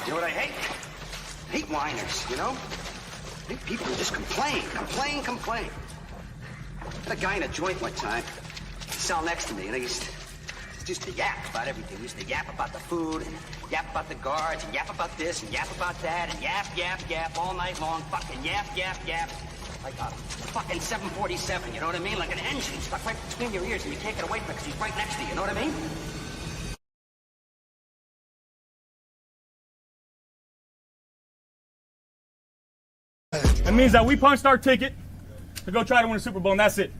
You know what I hate? I hate whiners, you know? I hate people who just complain. I had a guy in a joint one time, cell next to me, and he's just a yap about everything. He used to yap about the food, and yap about the guards, and yap about this, and yap about that, and yap all night long. Fucking yap. Like a fucking 747, you know what I mean? Like an engine stuck right between your ears, and you can't get away from it because he's right next to you, you know what I mean? That means that we punched our ticket to go try to win the Super Bowl, and that's it.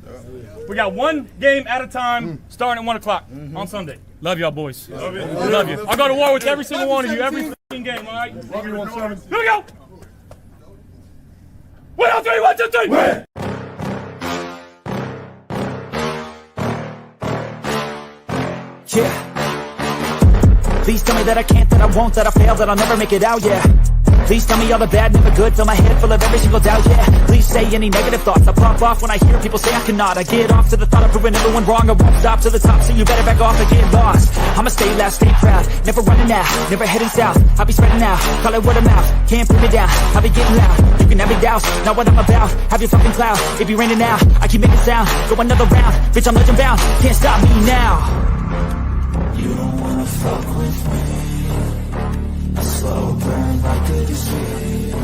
We got one game at a time, starting at 1 o'clock on Sunday. Love y'all, boys. Love you. I'll go to war with every single one of you, every fucking game, all right? Here we go. 1, 2, 3, 1, 2, 3. Win. Yeah. Please tell me that I can't, that I won't, that I fail, that I'll never make it out, yeah. Please tell me all the bad, never good, fill my head full of every single doubt, yeah. Please say any negative thoughts, I pop off when I hear people say I cannot. I get off to the thought of proving everyone wrong, I won't stop to the top, so you better back off and get lost. I'ma stay loud, stay proud, never running out, never heading south. I'll be spreading out, call it word of mouth, can't put me down, I'll be getting loud. You can have me douse, not what I'm about, have your fucking cloud. It be raining now, I keep making sound, go another round, bitch I'm legend bound, can't stop me now. You don't wanna fuck with me, a slow burn like a disease.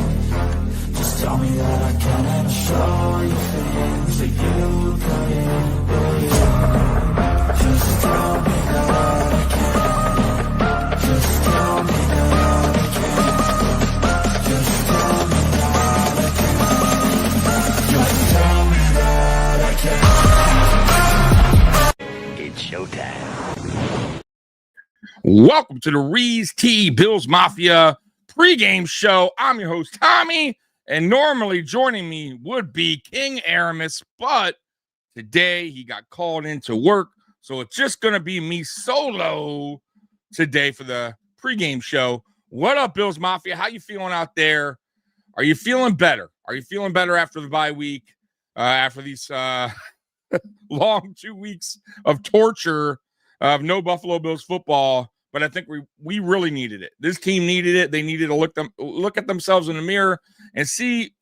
Just tell me that I can and I'll show you things that you couldn't believe. Just tell me that I can. Just tell me that I can. Just tell me that I can. Just tell me that I can. It's showtime. Welcome to the Rees T Bills Mafia pregame show. I'm your host, Tommy, and normally joining me would be King Aramis, but today he got called into work, so it's just going to be me solo today for the pregame show. What up, Bills Mafia? How you feeling out there? Are you feeling better? Are you feeling better after the bye week, after these long 2 weeks of torture of no Buffalo Bills football? But I think we really needed it. This team needed it. They needed to look at themselves in the mirror and see,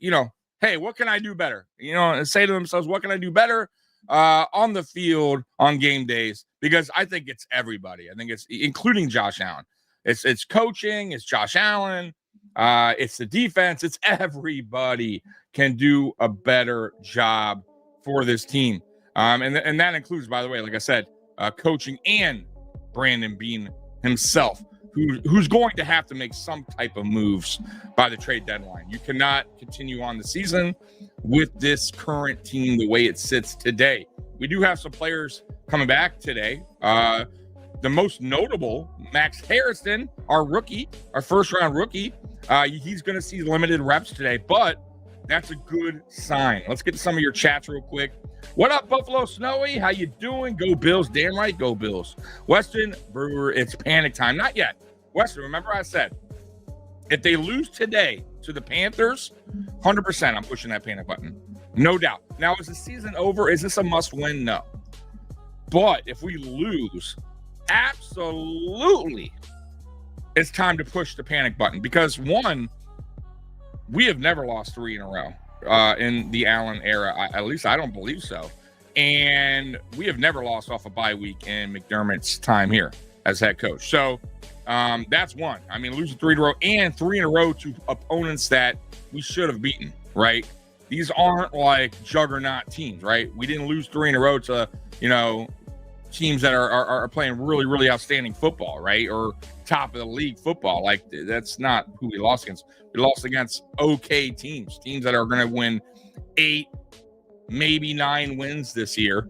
hey, what can I do better? And say to themselves, what can I do better on the field on game days? Because I think it's everybody. I think it's including Josh Allen. It's coaching. It's Josh Allen. It's the defense. It's everybody can do a better job for this team. And that includes, by the way, like I said, coaching and Brandon Beane himself, who's going to have to make some type of moves by the trade deadline. You cannot continue on the season with this current team the way it sits today. We do have some players coming back today. The most notable, Max Harrison, our first-round rookie. He's going to see limited reps today, but that's a good sign. Let's get to some of your chats real quick. What up, Buffalo Snowy? How you doing? Go Bills. Damn right, go Bills. Weston Brewer, it's panic time. Not yet. Weston, remember I said, if they lose today to the Panthers, 100% I'm pushing that panic button. No doubt. Now, is the season over? Is this a must-win? No. But if we lose, absolutely, it's time to push the panic button. Because, one, we have never lost 3 in a row. In the Allen era, at least I don't believe so. And we have never lost off a bye week in McDermott's time here as head coach. So that's one. I mean, losing 3 in a row and 3 in a row to opponents that we should have beaten, right? These aren't like juggernaut teams, right? We didn't lose 3 in a row to, teams that are playing really, really outstanding football, right? Or top of the league football. Like, that's not who we lost against. We lost against okay teams that are going to win 8, maybe 9 wins this year.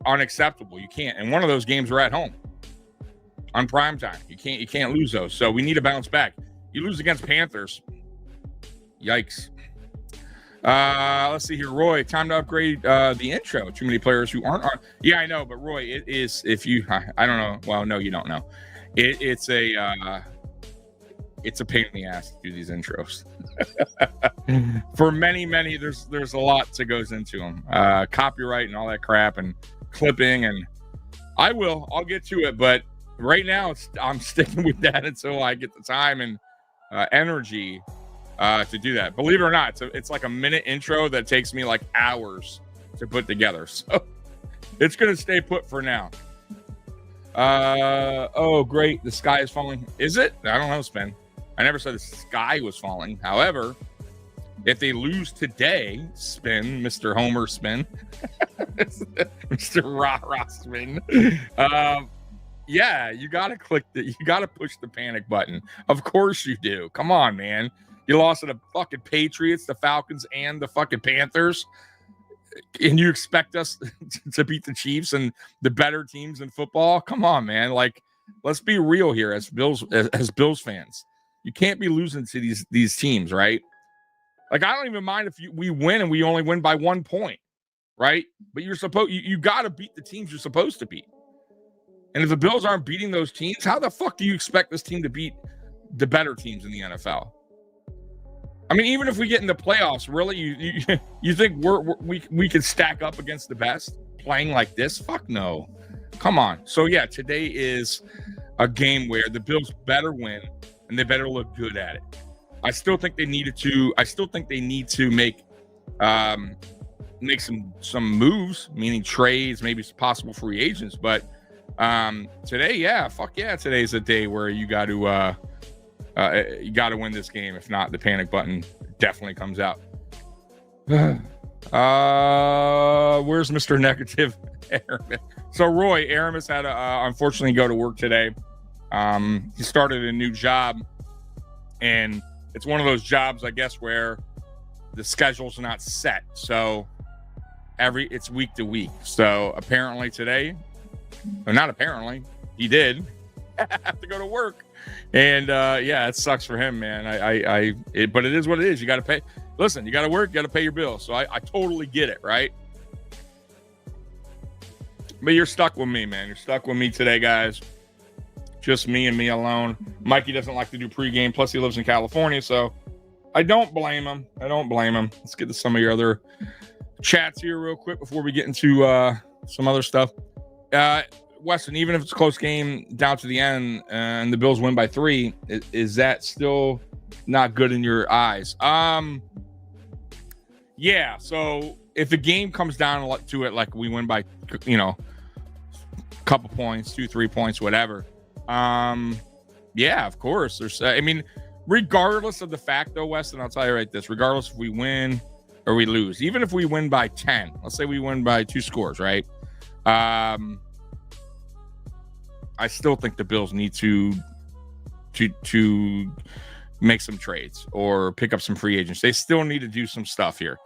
Unacceptable. You can't. And one of those games were at home on prime time. You can't lose those. So we need to bounce back. You lose against Panthers. Yikes. Let's see here. Roy, time to upgrade the intro. Too many players who aren't on. Yeah, I know. But Roy, it is, if you, I don't know. Well, no, you don't know. It's a pain in the ass to do these intros. For many, there's a lot that goes into them. Copyright and all that crap and clipping, and I'll get to it, but right now, I'm sticking with that until I get the time and energy to do that. Believe it or not, it's like a minute intro that takes me like hours to put together. So it's going to stay put for now. Oh, great. The sky is falling. Is it? I don't know, Spin. I never said the sky was falling. However, if they lose today, Spin, Mr. Homer Spin, Mr. Rah-Rah Spin, yeah, you got to you got to push the panic button. Of course you do. Come on, man. You lost to the fucking Patriots, the Falcons, and the fucking Panthers. And you expect us to beat the Chiefs and the better teams in football? Come on, man. Like, let's be real here as Bills fans. You can't be losing to these teams, right? Like, I don't even mind if we win and we only win by 1 point, right? But you got to beat the teams you're supposed to beat. And if the Bills aren't beating those teams, how the fuck do you expect this team to beat the better teams in the NFL? I mean, even if we get in the playoffs, really, you think we can stack up against the best playing like this? Fuck no. Come on. So yeah, today is a game where the Bills better win and they better look good at it. I still think they need to make some moves, meaning trades, maybe possible free agents. But today, yeah, fuck yeah, today's a day where you got to win this game. If not, the panic button definitely comes out. Where's Mr. Negative Aramis? So Roy Aramis had to unfortunately go to work today. He started a new job, and it's one of those jobs, I guess, where the schedule's not set. So it's week to week. So apparently today, or not apparently, he did have to go to work. And yeah, it sucks for him, man. But it is what it is. You got to pay. Listen, you got to work, you got to pay your bills. So I totally get it, right? But you're stuck with me, man. You're stuck with me today, guys. Just me and me alone. Mikey doesn't like to do pregame. Plus, he lives in California, so I don't blame him. Let's get to some of your other chats here real quick before we get into some other stuff. Weston, even if it's a close game down to the end and the Bills win by 3, is that still not good in your eyes? Yeah. So if the game comes down to it, like we win by, a couple points, 2-3 points, whatever. Yeah, of course. Regardless of the fact, though, Weston, I'll tell you right this: regardless if we win or we lose, even if we win by 10, let's say we win by 2 scores, right? I still think the Bills need to make some trades or pick up some free agents. They still need to do some stuff here.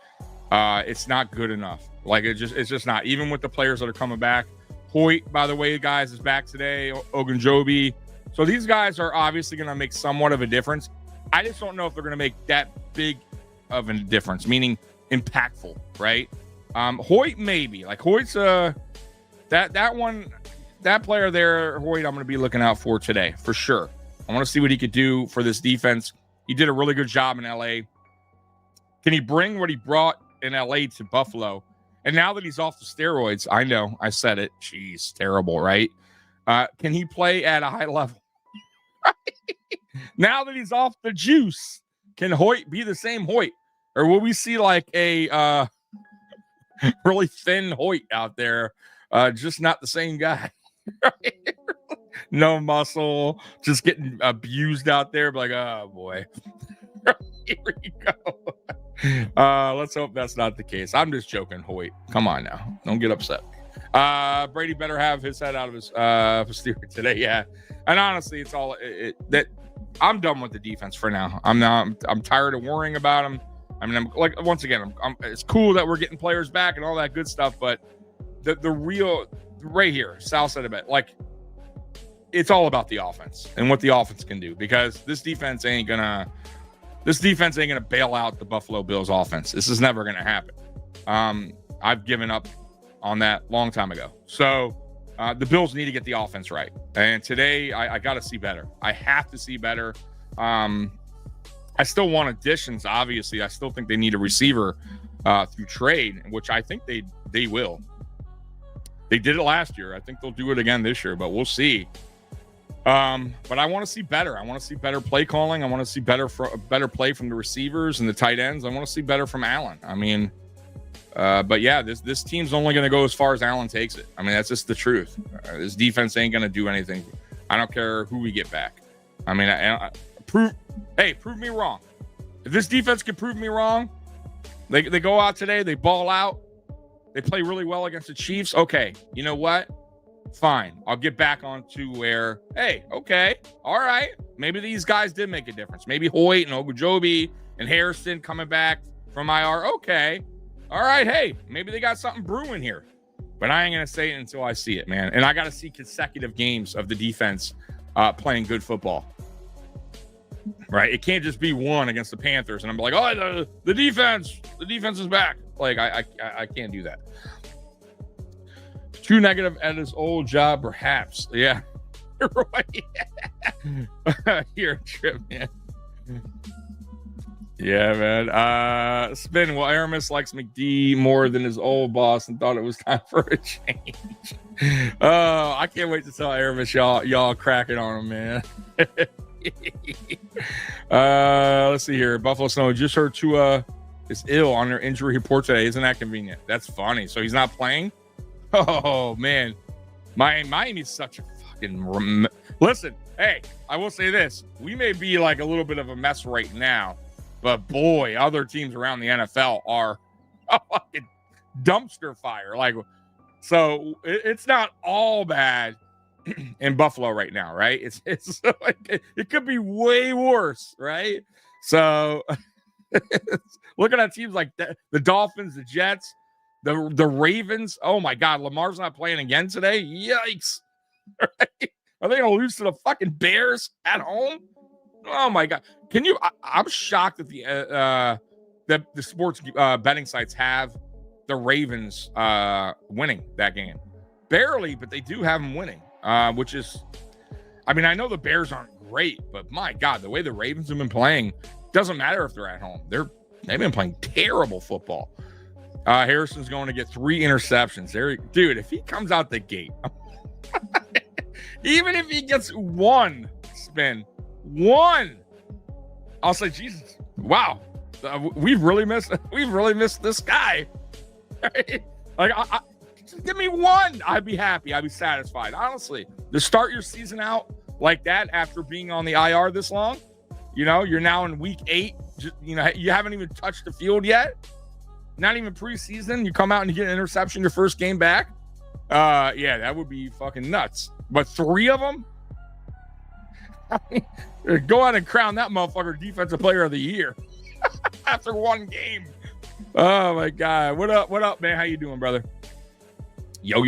It's not good enough. Like it's just not. Even with the players that are coming back. Hoyt, by the way, guys, is back today. Ogunjobi. So these guys are obviously going to make somewhat of a difference. I just don't know if they're going to make that big of a difference, meaning impactful, right? Hoyt maybe. Like Hoyt's that player there, Hoyt, I'm going to be looking out for today for sure. I want to see what he could do for this defense. He did a really good job in LA. Can he bring what he brought in LA to Buffalo? And now that he's off the steroids, I know, I said it. Jeez, terrible, right? Can he play at a high level? Now that he's off the juice, can Hoyt be the same Hoyt? Or will we see like a really thin Hoyt out there, just not the same guy? Right? No muscle, just getting abused out there. Like, oh, boy. Here we go. Let's hope that's not the case. I'm just joking, Hoyt. Come on now. Don't get upset. Brady better have his head out of his posterior today. Yeah. And honestly, it's all that I'm done with the defense for now. I'm tired of worrying about them. I mean, once again, it's cool that we're getting players back and all that good stuff, but the real right here, Sal said a bit, like it's all about the offense and what the offense can do, because this defense ain't gonna bail out the Buffalo Bills offense. This is never gonna happen. I've given up on that long time ago. So the Bills need to get the offense right. And today I got to see better. I have to see better. I still want additions. Obviously, I still think they need a receiver through trade, which I think they will. They did it last year. I think they'll do it again this year, but we'll see. But I want to see better. I want to see better play calling. I want to see better play from the receivers and the tight ends. I want to see better from Allen. I mean, but yeah, this team's only going to go as far as Allen takes it. I mean, that's just the truth. This defense ain't going to do anything. I don't care who we get back. I mean, prove me wrong. If this defense can prove me wrong, they go out today, they ball out, they play really well against the Chiefs. Okay, you know what? Fine. I'll get back on to where, hey, okay, all right. Maybe these guys did make a difference. Maybe Hoyt and Ogunjobi and Harrison coming back from IR. Okay. All right, hey, maybe they got something brewing here. But I ain't going to say it until I see it, man. And I got to see consecutive games of the defense playing good football. Right? It can't just be one against the Panthers. And I'm like, oh, the defense is back. Like, I can't do that. Too negative at his old job, perhaps. Yeah. Right. Here, Trip, man. Yeah, man. Spin. Well, Aramis likes McD more than his old boss and thought it was time for a change. I can't wait to tell Aramis y'all cracking on him, man. Let's see here. Buffalo Snow just heard Tua is ill on their injury report today. Isn't that convenient? That's funny. So he's not playing? Oh, man. Miami's such a fucking... Listen, hey, I will say this. We may be like a little bit of a mess right now, but boy, other teams around the NFL are a fucking dumpster fire. Like, so it's not all bad in Buffalo right now, right? It's like, it could be way worse, right? So looking at teams like the Dolphins, the Jets, the Ravens. Oh my God, Lamar's not playing again today. Yikes! Right? Are they gonna lose to the fucking Bears at home? Oh my God! Can you? I'm shocked that the sports betting sites have the Ravens winning that game. Barely, but they do have them winning. Which is, I mean, I know the Bears aren't great, but my God, the way the Ravens have been playing, doesn't matter if they're at home. They've been playing terrible football. Harrison's going to get 3 interceptions. Dude, if he comes out the gate, even if he gets one spin, I'll say, Jesus, wow, we've really missed this guy. Like, just give me one. I'd be happy. I'd be satisfied. Honestly, to start your season out like that after being on the IR this long, you're now in week 8. You haven't even touched the field yet. Not even preseason. You come out and you get an interception your first game back. Yeah, that would be fucking nuts. But 3 of them? Go out and crown that motherfucker Defensive Player of the Year after one game. Oh, my God. What up, man? How you doing, brother? Yo.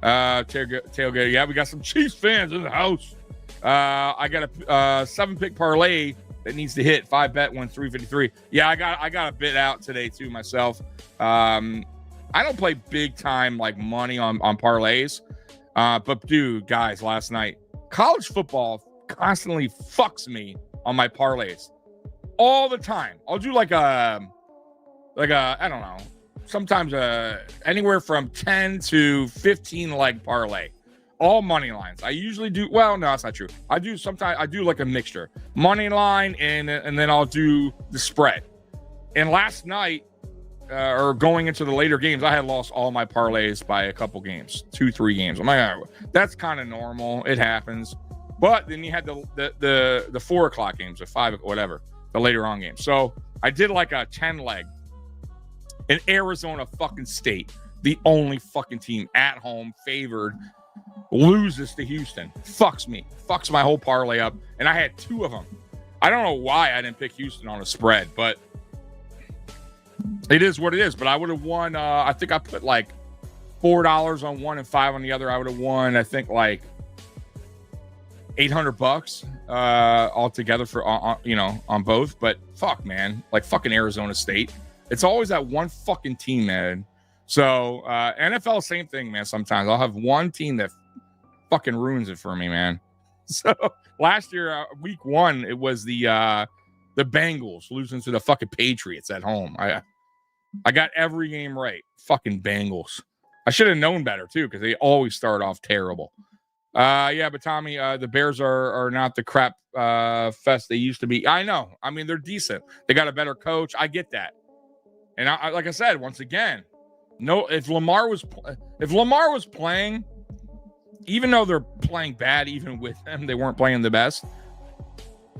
Tailgate. Yeah, we got some Chiefs fans in the house. I got a 7-pick parlay that needs to hit. 5-bet wins 353. Yeah, I got a bit out today too myself. I don't play big time like money on parlays. But dude, guys, last night, college football constantly fucks me on my parlays all the time. I'll do like a I don't know, sometimes anywhere from 10 to 15 leg parlay. All money lines. I usually do. Well, no, that's not true. I do like a mixture, money line and then I'll do the spread. And last night, or going into the later games, I had lost all my parlays by a couple games, 2-3 games. I'm like, that's kind of normal. It happens. But then you had the 4 o'clock games or 5, whatever, the later on games. So I did like a 10 leg in Arizona fucking State, the only fucking team at home favored, loses to Houston. Fucks my whole parlay up. And I had 2 of them. I don't know why I didn't pick Houston on a spread, but it is what it is. But I would have won. I think I put like $4 on one and $5 on the other. I would have won, I think, like $800 altogether for on both. But fuck, man, like fucking Arizona State. It's always that one fucking team, man. So NFL, same thing, man. Sometimes I'll have one team that fucking ruins it for me, man. So last year, week 1, it was the Bengals losing to the fucking Patriots at home. I got every game right. Fucking Bengals. I should have known better too, because they always start off terrible. Yeah, but Tommy, the Bears are not the crap fest they used to be. I know. I mean, they're decent. They got a better coach. I get that. And I like I said, once again, no. If Lamar was playing, even though they're playing bad, even with him, they weren't playing the best.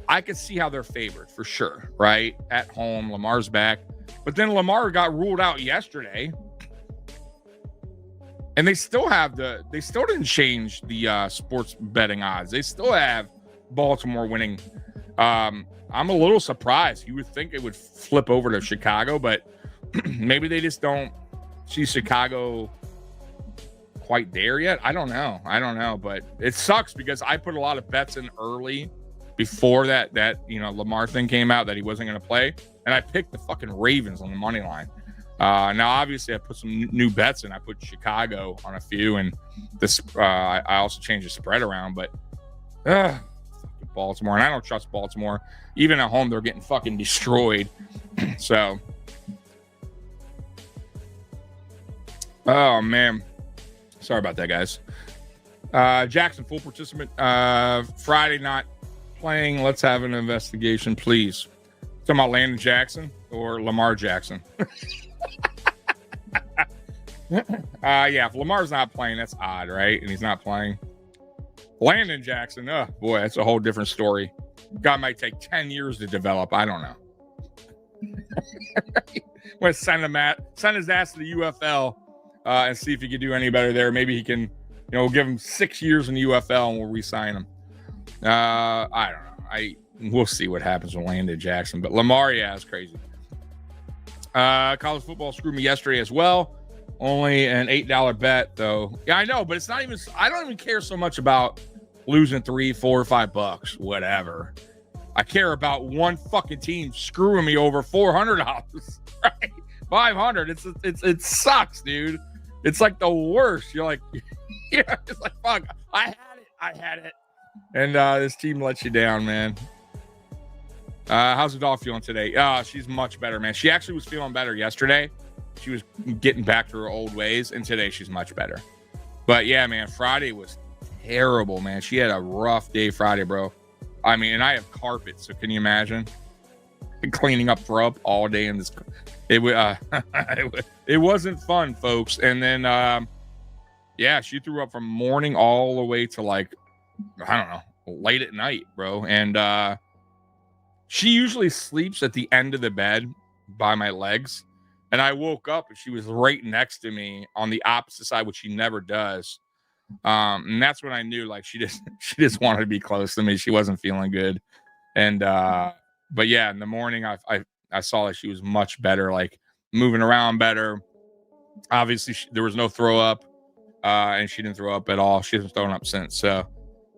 I could see how they're favored for sure, right? At home, Lamar's back, but then Lamar got ruled out yesterday. And they still didn't change the sports betting odds. They still have Baltimore winning. I'm a little surprised. You would think it would flip over to Chicago, but maybe they just don't see Chicago quite there yet. I don't know, but it sucks because I put a lot of bets in early before that Lamar thing came out that he wasn't going to play, and I picked the fucking Ravens on the money line. Now, obviously, I put some new bets in. I put Chicago on a few, and this I also changed the spread around. But Baltimore, and I don't trust Baltimore. Even at home, they're getting fucking destroyed. So, oh man, sorry about that, guys. Jackson, full participant. Friday not playing. Let's have an investigation, please. Talking about Landon Jackson or Lamar Jackson. Yeah, if Lamar's not playing, that's odd, right? And he's not playing. Landon Jackson, oh boy, that's a whole different story. Guy might take 10 years to develop. I don't know. We'll send his ass to the UFL and see if he can do any better there. Maybe he can, give him 6 years in the UFL and we'll re-sign him. I don't know. We'll see what happens with Landon Jackson. But Lamar, yeah, is crazy. College football screwed me yesterday as well. Only an $8 bet, though. Yeah, I know, but it's not even. I don't even care so much about losing $3, $4, or $5, whatever. I care about one fucking team screwing me over $400, right? $500. It sucks, dude. It's like the worst. You're like, yeah, it's like fuck. I had it, and this team lets you down, man. How's the dog feeling today? She's much better, man. She actually was feeling better yesterday. She was getting back to her old ways, and today she's much better. But yeah, man, Friday was terrible, man. She had a rough day Friday, bro. I mean, and I have carpet, so can you imagine cleaning up throw up all day in this? It wasn't fun, folks. And then, yeah, she threw up from morning all the way to I don't know, late at night, bro. And she usually sleeps at the end of the bed by my legs. And I woke up and she was right next to me on the opposite side, which she never does. And that's when I knew she just wanted to be close to me. She wasn't feeling good. And but yeah, in the morning I saw that she was much better, moving around better. Obviously there was no throw up, and she didn't throw up at all. She hasn't thrown up since. So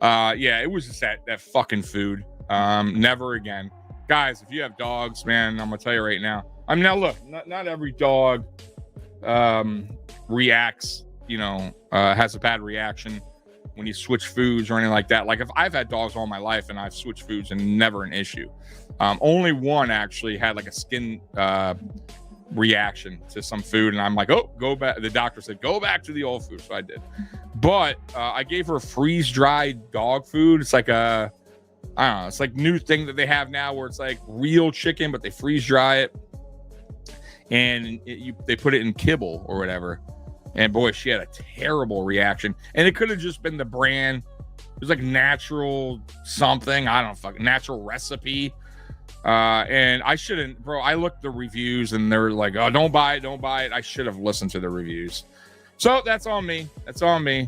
yeah, it was just that fucking food. Never again. Guys, if you have dogs, man, I'm gonna tell you right now. I mean, now look, not every dog reacts, has a bad reaction when you switch foods or anything like that. If I've had dogs all my life and I've switched foods and never an issue. Only one actually had a skin reaction to some food, and I'm like, oh, go back. The doctor said, go back to the old food, so I did. But I gave her freeze-dried dog food. It's I don't know, it's new thing that they have now where it's real chicken, but they freeze dry it. And they put it in kibble or whatever. And boy, she had a terrible reaction. And it could have just been the brand. It was natural something. I don't know, natural recipe. And I shouldn't, bro. I looked at the reviews and they were like, oh, don't buy it. I should have listened to the reviews. So that's on me.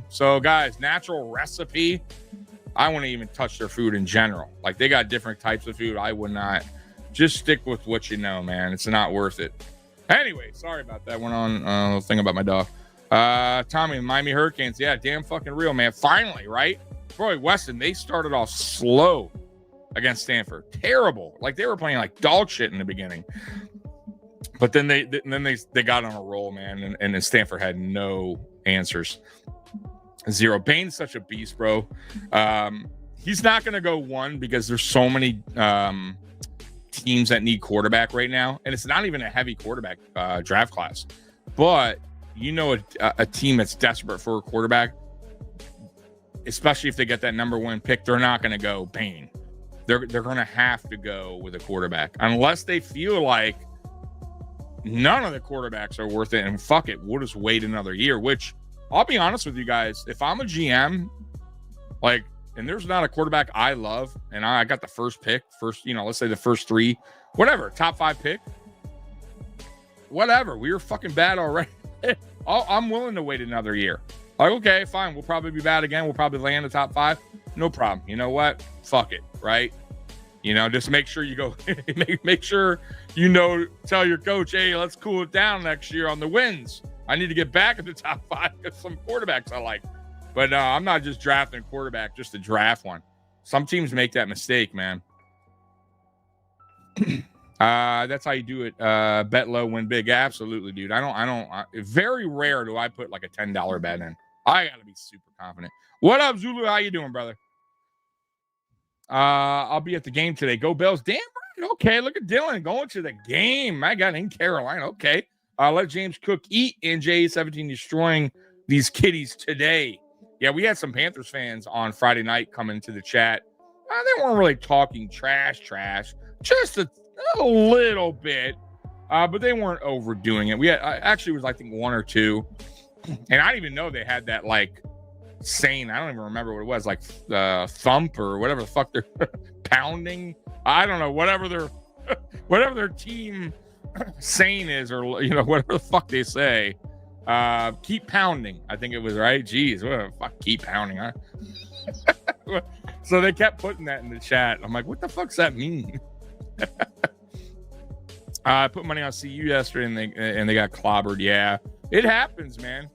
So guys, natural recipe. I wouldn't even touch their food in general. They got different types of food. I would not. Just stick with what you know, man. It's not worth it. Anyway, sorry about that. Went on a thing about my dog. Tommy, Miami Hurricanes. Yeah, damn fucking real, man. Finally, right? Troy Weston, they started off slow against Stanford. Terrible. They were playing dog shit in the beginning. But then they got on a roll, man. And Stanford had no answers. Zero. Bane's such a beast, bro. He's not going to go one because there's so many teams that need quarterback right now, and it's not even a heavy quarterback draft class. But a team that's desperate for a quarterback, especially if they get that number 1 pick, they're not going to go Payne. They're going to have to go with a quarterback unless they feel like none of the quarterbacks are worth it. And fuck it, we'll just wait another year, which I'll be honest with you guys. If I'm a GM, like, and there's not a quarterback I love, and I got the first pick, let's say the first 3, whatever, top 5 pick, whatever. We were fucking bad already. I'm willing to wait another year. Like, okay, fine. We'll probably be bad again. We'll probably land the top 5. No problem. You know what? Fuck it, right? Just make sure you go, make sure, tell your coach, hey, let's cool it down next year on the wins. I need to get back in the top 5 because some quarterbacks I like. But I'm not just drafting a quarterback just to draft one. Some teams make that mistake, man. That's how you do it. Bet low, win big. Absolutely, dude. Very rare do I put like a $10 bet in. I gotta be super confident. What up, Zulu? How you doing, brother? I'll be at the game today. Go Bills. Damn right. Okay, look at Dylan going to the game. I got in Carolina. Okay. Let James Cook eat and J17 destroying these kiddies today. Yeah, we had some Panthers fans on Friday night come into the chat. They weren't really talking trash, just a little bit, but they weren't overdoing it. We had actually was I think 1 or 2, and I didn't even know they had that like saying. I don't even remember what it was, like thump or whatever the fuck they're pounding. I don't know, whatever their team saying is, or whatever the fuck they say. Keep pounding, I think it was, right? Jeez, what the fuck, keep pounding, huh? So they kept putting that in the chat. I'm like, what the fuck's that mean? I put money on CU yesterday and they got clobbered. Yeah, it happens, man.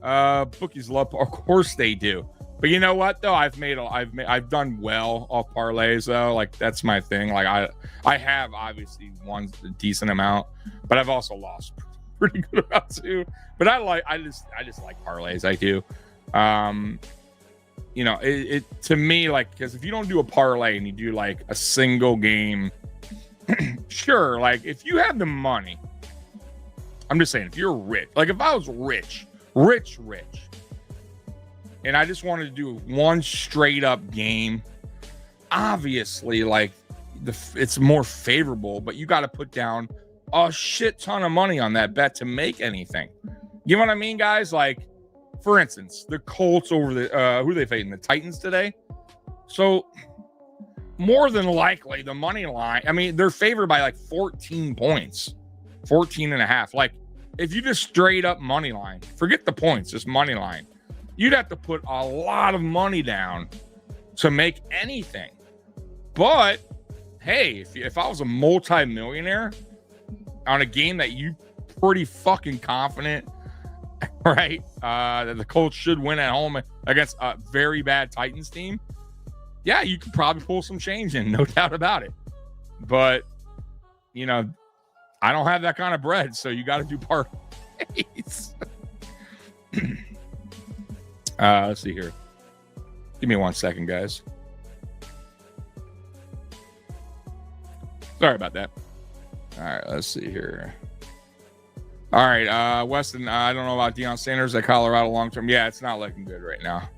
Bookies love, of course they do. But you know what though? I've done well off parlays though. Like that's my thing. Like I have obviously won a decent amount, but I've also lost pretty good amount too. But I just like parlays. I do. It to me, like, because if you don't do a parlay and you do like a single game, sure, like if you have the money, I'm just saying, if you're rich, like if I was rich, and I just wanted to do one straight up game, obviously, like it's more favorable, but you got to put down a shit ton of money on that bet to make anything. You know what I mean, guys? Like, for instance, the Colts over the who are they fighting? The Titans today. So more than likely the money line, I mean, they're favored by like 14 points, 14 and a half. Like if you just straight up money line, forget the points, just money line, you'd have to put a lot of money down to make anything. But hey, if I was a multi-millionaire on a game that you pretty fucking confident, right, that the Colts should win at home against a very bad Titans team, yeah, you could probably pull some change in, no doubt about it. But, I don't have that kind of bread, so you got to do parlays. Let's see here. Give me 1 second, guys. Sorry about that. All right, let's see here. All right, Weston, I don't know about Deion Sanders at Colorado long-term. Yeah, it's not looking good right now.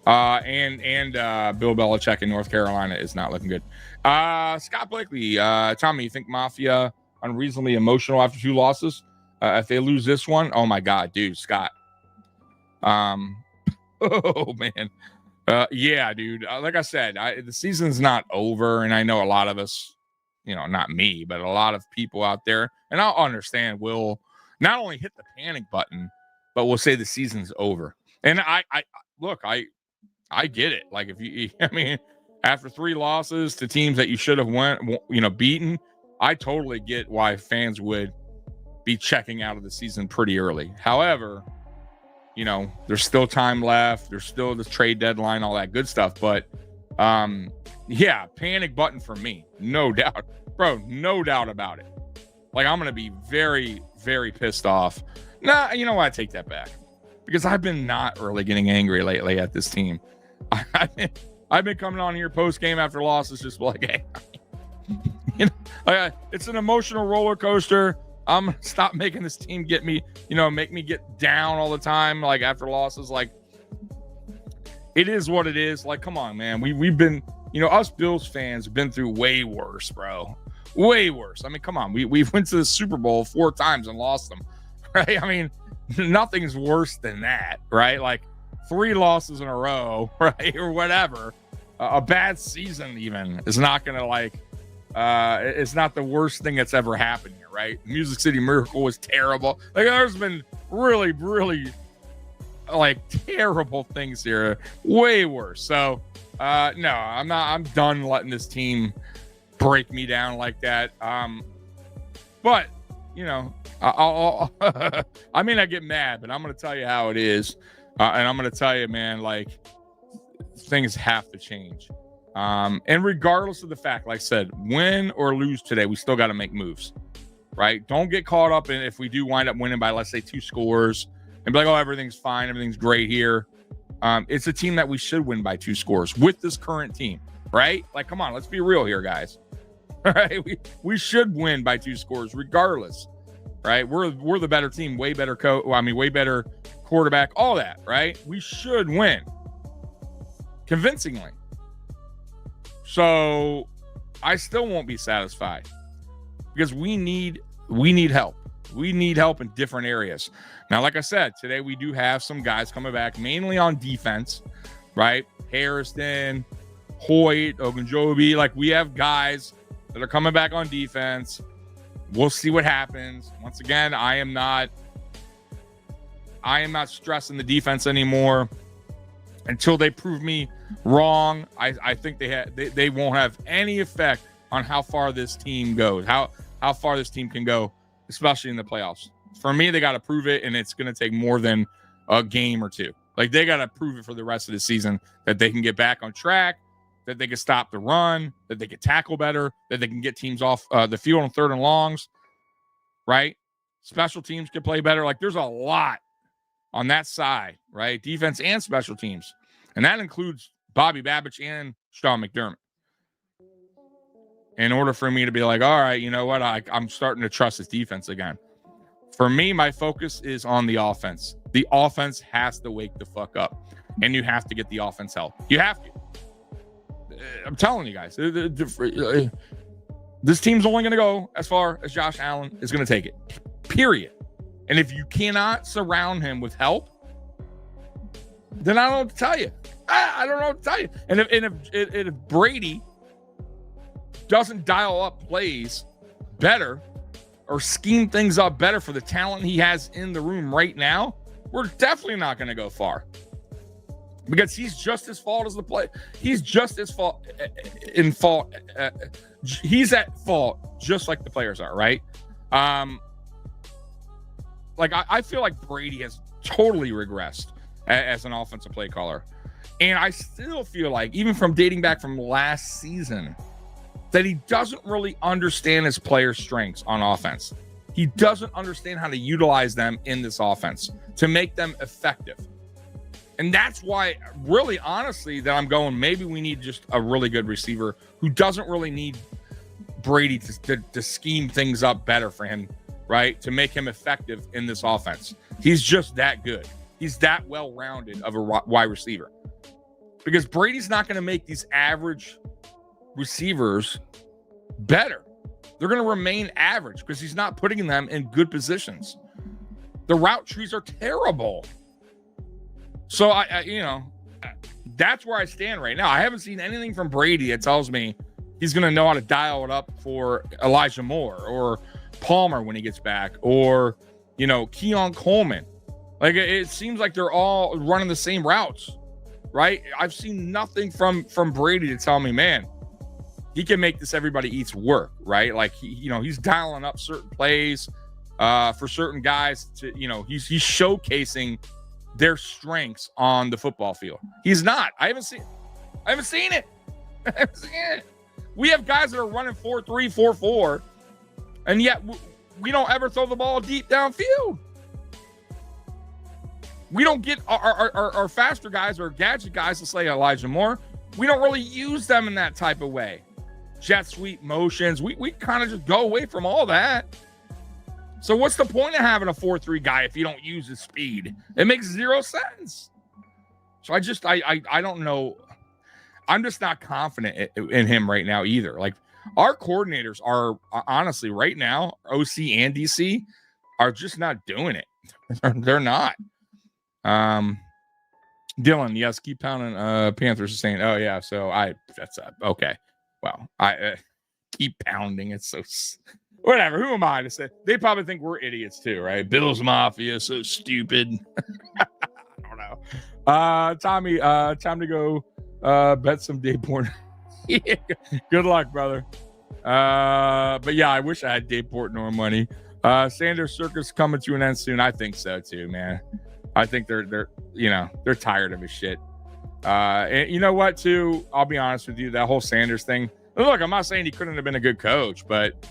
And Bill Belichick in North Carolina is not looking good. Scott Blakely, Tommy, you think Mafia unreasonably emotional after 2 losses? If they lose this one, oh my God, dude, Scott. Oh man. Yeah, dude. Like I said, the season's not over, and I know a lot of us, not me, but a lot of people out there, and I'll understand, will not only hit the panic button, but will say the season's over. And I get it. Like after 3 losses to teams that you should have beaten, I totally get why fans would be checking out of the season pretty early. However, there's still time left. There's still the trade deadline, all that good stuff. But yeah, panic button for me, no doubt, bro, no doubt about it. Like I'm gonna be very, very pissed off. Nah, you know what? I take that back because I've been not really getting angry lately at this team. I've been coming on here post game after losses, just like, hey, it's an emotional roller coaster. I'm gonna stop making this team get me, make me get down all the time, like after losses. Like, it is what it is. Like, come on, man. We've been, us Bills fans have been through way worse, bro. Way worse. I mean, come on. We went to the Super Bowl 4 times and lost them, right? I mean, nothing's worse than that, right? Like 3 losses in a row, right? Or whatever. A bad season even is not going to it's not the worst thing that's ever happened here, right? Music City Miracle was terrible. Like, there's been really, really terrible things here. Way worse. So, no, I'm done letting this team break me down like that. But I'll I may not get mad, but I'm going to tell you how it is. And I'm going to tell you, man, things have to change. And regardless of the fact, like I said, win or lose today, we still got to make moves, right? Don't get caught up in if we do wind up winning by, let's say, 2 scores and be like, oh, everything's fine. Everything's great here. It's a team that we should win by 2 scores with this current team, right? Like, come on, let's be real here, guys. All right, we should win by 2 scores regardless, right? We're the better team, way better way better quarterback, all that, right? We should win convincingly. So I still won't be satisfied because we need help. We need help in different areas. Now, like I said, today we do have some guys coming back, mainly on defense, right? Harrison, Hoyt, Ogunjobi. Like, we have guys that are coming back on defense. We'll see what happens. Once again, I am not stressing the defense anymore until they prove me wrong. I think they won't have any effect on how far this team goes, how far this team can go, especially in the playoffs. For me, they got to prove it, and it's going to take more than a game or 2. Like, they got to prove it for the rest of the season that they can get back on track, that they can stop the run, that they can tackle better, that they can get teams off the field on 3rd and longs, right? Special teams can play better. Like, there's a lot on that side, right? Defense and special teams. And that includes Bobby Babich and Sean McDermott. In order for me to be like, all right, you know what? I'm starting to trust this defense again. For me, my focus is on the offense. The offense has to wake the fuck up. And you have to get the offense help. You have to. I'm telling you guys, this team's only going to go as far as Josh Allen is going to take it. Period. And if you cannot surround him with help, then I don't know what to tell you. I don't know what to tell you. And if Brady doesn't dial up plays better or scheme things up better for the talent he has in the room right now, we're definitely not going to go far. Because he's just as fault as the play. He's just as fault in fault. He's at fault just like the players are, right? I feel like Brady has totally regressed as an offensive play caller. And I still feel like, even from dating back from last season, that he doesn't really understand his players' strengths on offense. He doesn't understand how to utilize them in this offense to make them effective. And that's why, really, honestly, that I'm going, maybe we need just a really good receiver who doesn't really need Brady to scheme things up better for him, right? To make him effective in this offense. He's just that good. He's that well-rounded of a wide receiver. Because Brady's not going to make these average receivers better. They're going to remain average because he's not putting them in good positions. The route trees are terrible. So, that's where I stand right now. I haven't seen anything from Brady that tells me he's going to know how to dial it up for Elijah Moore or Palmer when he gets back, or, Keon Coleman. Like, it seems like they're all running the same routes, right? I've seen nothing from Brady to tell me, man, he can make this everybody eats work, right? Like, he's dialing up certain plays for certain guys to, he's showcasing their strengths on the football field. He's not. I haven't seen it. We have guys that are running 4-3, 4-4, and yet we don't ever throw the ball deep downfield. We don't get our faster guys or gadget guys, let's say Elijah Moore. We don't really use them in that type of way. Jet sweep motions. We kind of just go away from all that. So what's the point of having a 4-3 guy if you don't use his speed? It makes 0 sense. So I don't know. I'm just not confident in him right now either. Like, our coordinators are honestly right now, OC and DC are just not doing it. They're not. Dylan, yes, keep pounding. Panthers is saying, oh yeah, so that's okay. Well, I keep pounding. It's so whatever. Who am I to say? They probably think we're idiots too, right? Bills Mafia, so stupid. I don't know. Tommy, time to go bet some day porn. Yeah, good luck, brother. But yeah, I wish I had day Portnoy money. Sanders Circus coming to an end soon. I think so too, man. I think they're tired of his shit. And you know what, too? I'll be honest with you, that whole Sanders thing. Look, I'm not saying he couldn't have been a good coach, but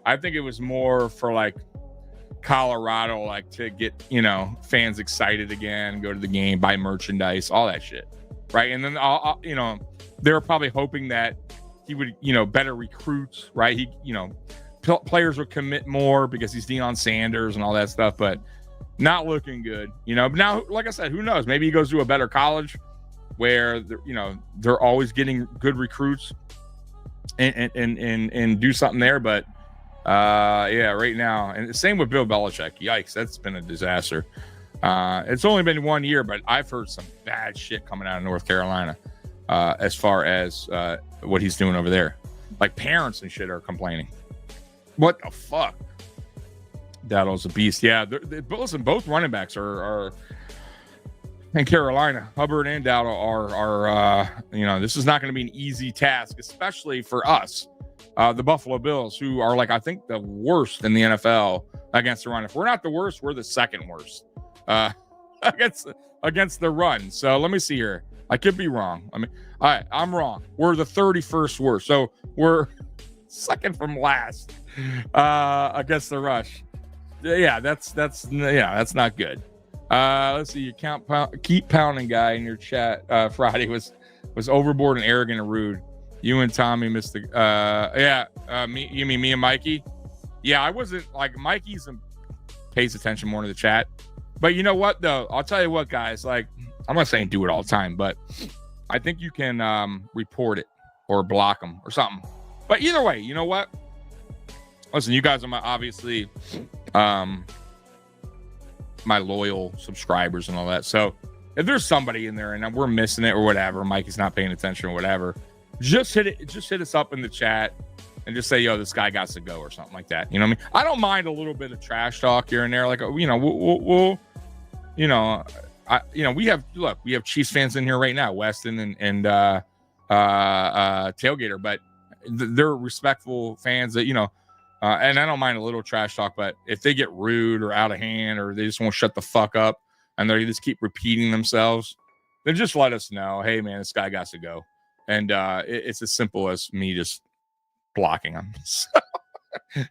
I think it was more for like Colorado, like to get fans excited again, go to the game, buy merchandise, all that shit, right? And then they were probably hoping that he would better recruits, right? He players would commit more because he's Deion Sanders and all that stuff, but not looking good, But now, like I said, who knows? Maybe he goes to a better college where they're always getting good recruits and do something there. But yeah, right now, and same with Bill Belichick. Yikes, that's been a disaster. It's only been 1 year, but I've heard some bad shit coming out of North Carolina as far as what he's doing over there. Like, parents and shit are complaining. What the fuck? Daddle's a beast. Yeah, listen, both running backs are in Carolina. Hubbard and Daddle are this is not going to be an easy task, especially for us, the Buffalo Bills, who are I think the worst in the NFL against the run. If we're not the worst, we're the second worst against the run. So let me see here. I could be wrong. All right, I'm wrong. We're the 31st worst. So we're second from last against the rush. Yeah, that's not good. Let's see. You keep pounding guy in your chat. Friday was overboard and arrogant and rude. You and Tommy missed the. You mean me and Mikey? Yeah, I wasn't Mikey's pays attention more to the chat. But you know what though? I'll tell you what, guys. I'm not saying do it all the time, but I think you can report it or block them or something. But either way, you know what? Listen, you guys are obviously my loyal subscribers and all that. So if there's somebody in there and we're missing it or whatever, Mikey's not paying attention or whatever, just hit us up in the chat and just say, yo, this guy got to go or something like that. You know what I mean? I don't mind a little bit of trash talk here and there. We have Chiefs fans in here right now, Weston and Tailgater, but they're respectful fans that, and I don't mind a little trash talk, but if they get rude or out of hand or they just won't shut the fuck up and they just keep repeating themselves, then just let us know, hey, man, this guy got to go. And it's as simple as me just blocking them.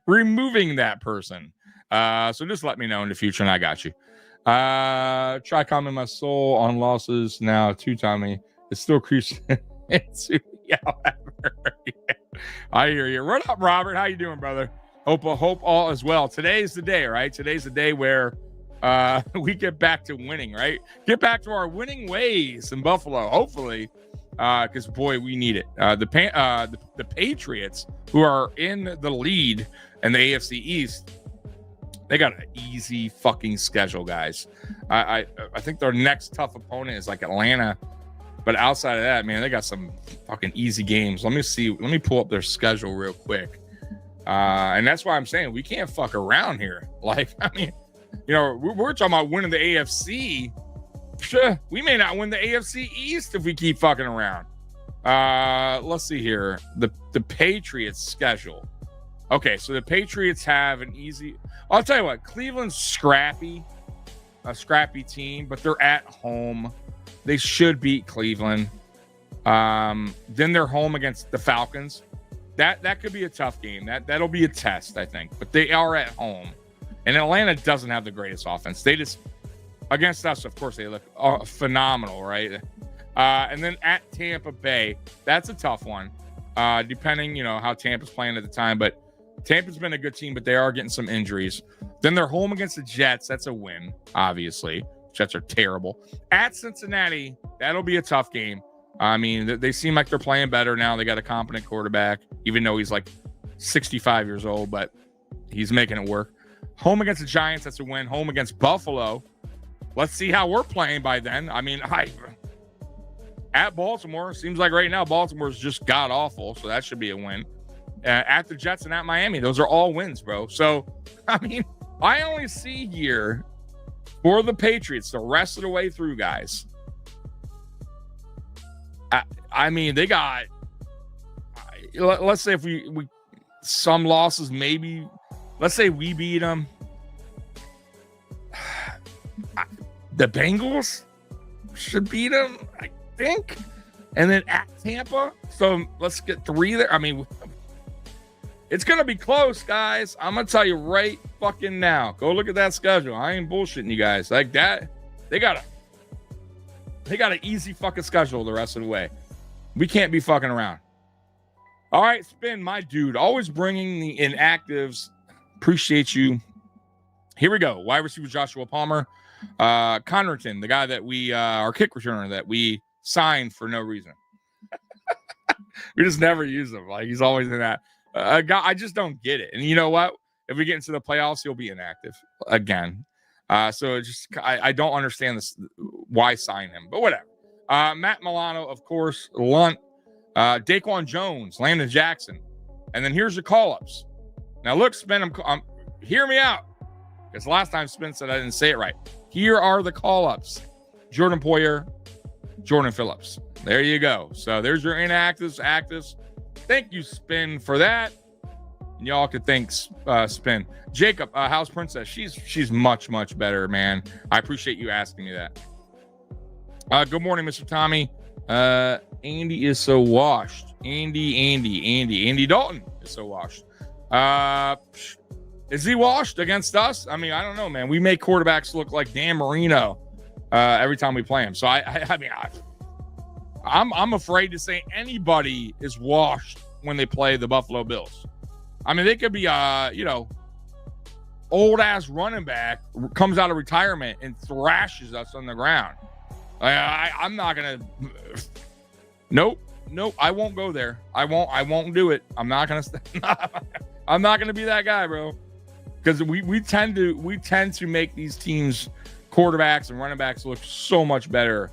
Removing that person. So just let me know in the future and I got you. Try calming my soul on losses now too, Tommy. It still creeps into I hear you. What up, Robert? How you doing, brother? Hope all is well. Today's the day, right? Today's the day where we get back to winning, right? Get back to our winning ways in Buffalo, hopefully, because boy, we need it. The Patriots, who are in the lead in the AFC East, they got an easy fucking schedule, guys. I think their next tough opponent is Atlanta. But outside of that, man, they got some fucking easy games. Let me see. Let me pull up their schedule real quick. And that's why I'm saying we can't fuck around here. We're talking about winning the AFC. Sure, we may not win the AFC East if we keep fucking around. Let's see here. The Patriots schedule. Okay, so the Patriots have an easy. I'll tell you what. Cleveland's a scrappy team, but they're at home. They should beat Cleveland. Then they're home against the Falcons. That could be a tough game. That'll be a test, I think. But they are at home. And Atlanta doesn't have the greatest offense. They just, against us, of course, they look phenomenal, right? And then at Tampa Bay, that's a tough one. Depending, how Tampa's playing at the time. But Tampa's been a good team, but they are getting some injuries. Then they're home against the Jets. That's a win, obviously. Jets are terrible. At Cincinnati, that'll be a tough game. I mean, they seem like they're playing better now. They got a competent quarterback, even though he's like 65 years old, but he's making it work. Home against the Giants, that's a win. Home against Buffalo. Let's see how we're playing by then. I mean, at Baltimore, seems like right now Baltimore's just god-awful, so that should be a win. At the Jets and at Miami, those are all wins, bro. So, I mean, I only see here for the Patriots the rest of the way through, guys. I mean, they got, let's say if we some losses, maybe, let's say we beat them. The Bengals should beat them, I think. And then at Tampa. So let's get 3 there. I mean, it's going to be close, guys. I'm going to tell you right fucking now. Go look at that schedule. I ain't bullshitting you guys. Like that, they got an easy fucking schedule the rest of the way. We can't be fucking around. All right, Spin, my dude. Always bringing the inactives. Appreciate you. Here we go. Wide receiver Joshua Palmer. Connerton, the guy that we, our kick returner that we signed for no reason. We just never use him. Like, he's always in that. Guy, I just don't get it. And you know what? If we get into the playoffs, he'll be inactive again. So it just, I don't understand this. Why sign him? But whatever. Matt Milano, of course. Lunt. Daquan Jones, Landon Jackson. And then here's your call-ups. Now, look, Spin, hear me out. Because last time Spin said I didn't say it right. Here are the call-ups. Jordan Poyer, Jordan Phillips. There you go. So there's your inactives, actives. Thank you, Spin, for that. And y'all could thank Spin. Jacob, House Princess, she's much, much better, man. I appreciate you asking me that. Good morning, Mr. Tommy. Andy is so washed. Andy Dalton is so washed. Is he washed against us? I mean, I don't know, man. We make quarterbacks look like Dan Marino every time we play him. So I'm afraid to say anybody is washed when they play the Buffalo Bills. I mean, they could be old ass running back comes out of retirement and thrashes us on the ground. I'm not gonna. Nope. I won't go there. I won't do it. I'm not gonna. I'm not gonna be that guy, bro. Because we tend to make these teams, quarterbacks and running backs, look so much better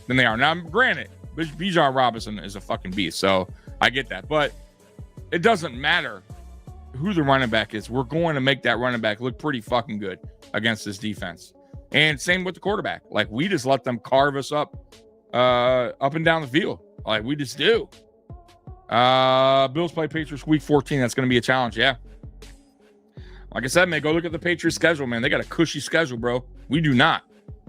than they are. Now, granted, Bijan Robinson is a fucking beast, so I get that. But it doesn't matter who the running back is. We're going to make that running back look pretty fucking good against this defense. And same with the quarterback. Like, we just let them carve us up and down the field. Like, we just do. Bills play Patriots week 14. That's going to be a challenge, yeah. Like I said, man, go look at the Patriots schedule, man. They got a cushy schedule, bro. We do not.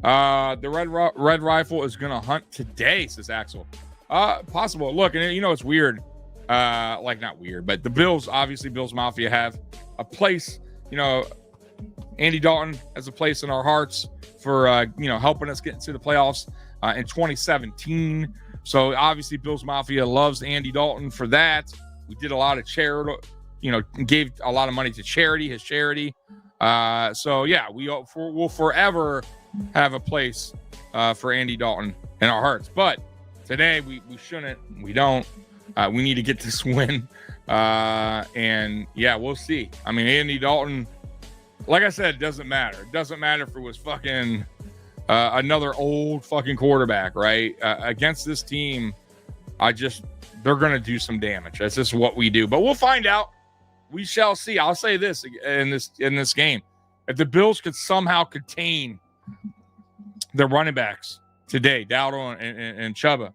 The Red Rifle is going to hunt today, says Axel. Possible. Look, and it's weird. Not weird, but the Bills, obviously, Bills Mafia have a place. Andy Dalton has a place in our hearts for, helping us get into the playoffs in 2017. So, obviously, Bills Mafia loves Andy Dalton for that. We did a lot of charity, gave a lot of money to charity, his charity. So, yeah, we'll forever have a place for Andy Dalton in our hearts. But today, we shouldn't. We don't. We need to get this win. And, yeah, we'll see. I mean, Andy Dalton, like I said, it doesn't matter. It doesn't matter if it was fucking another old fucking quarterback, right? Against this team, they're going to do some damage. That's just what we do. But we'll find out. We shall see. I'll say this in this game. If the Bills could somehow contain the running backs today, Dowdle and Chuba,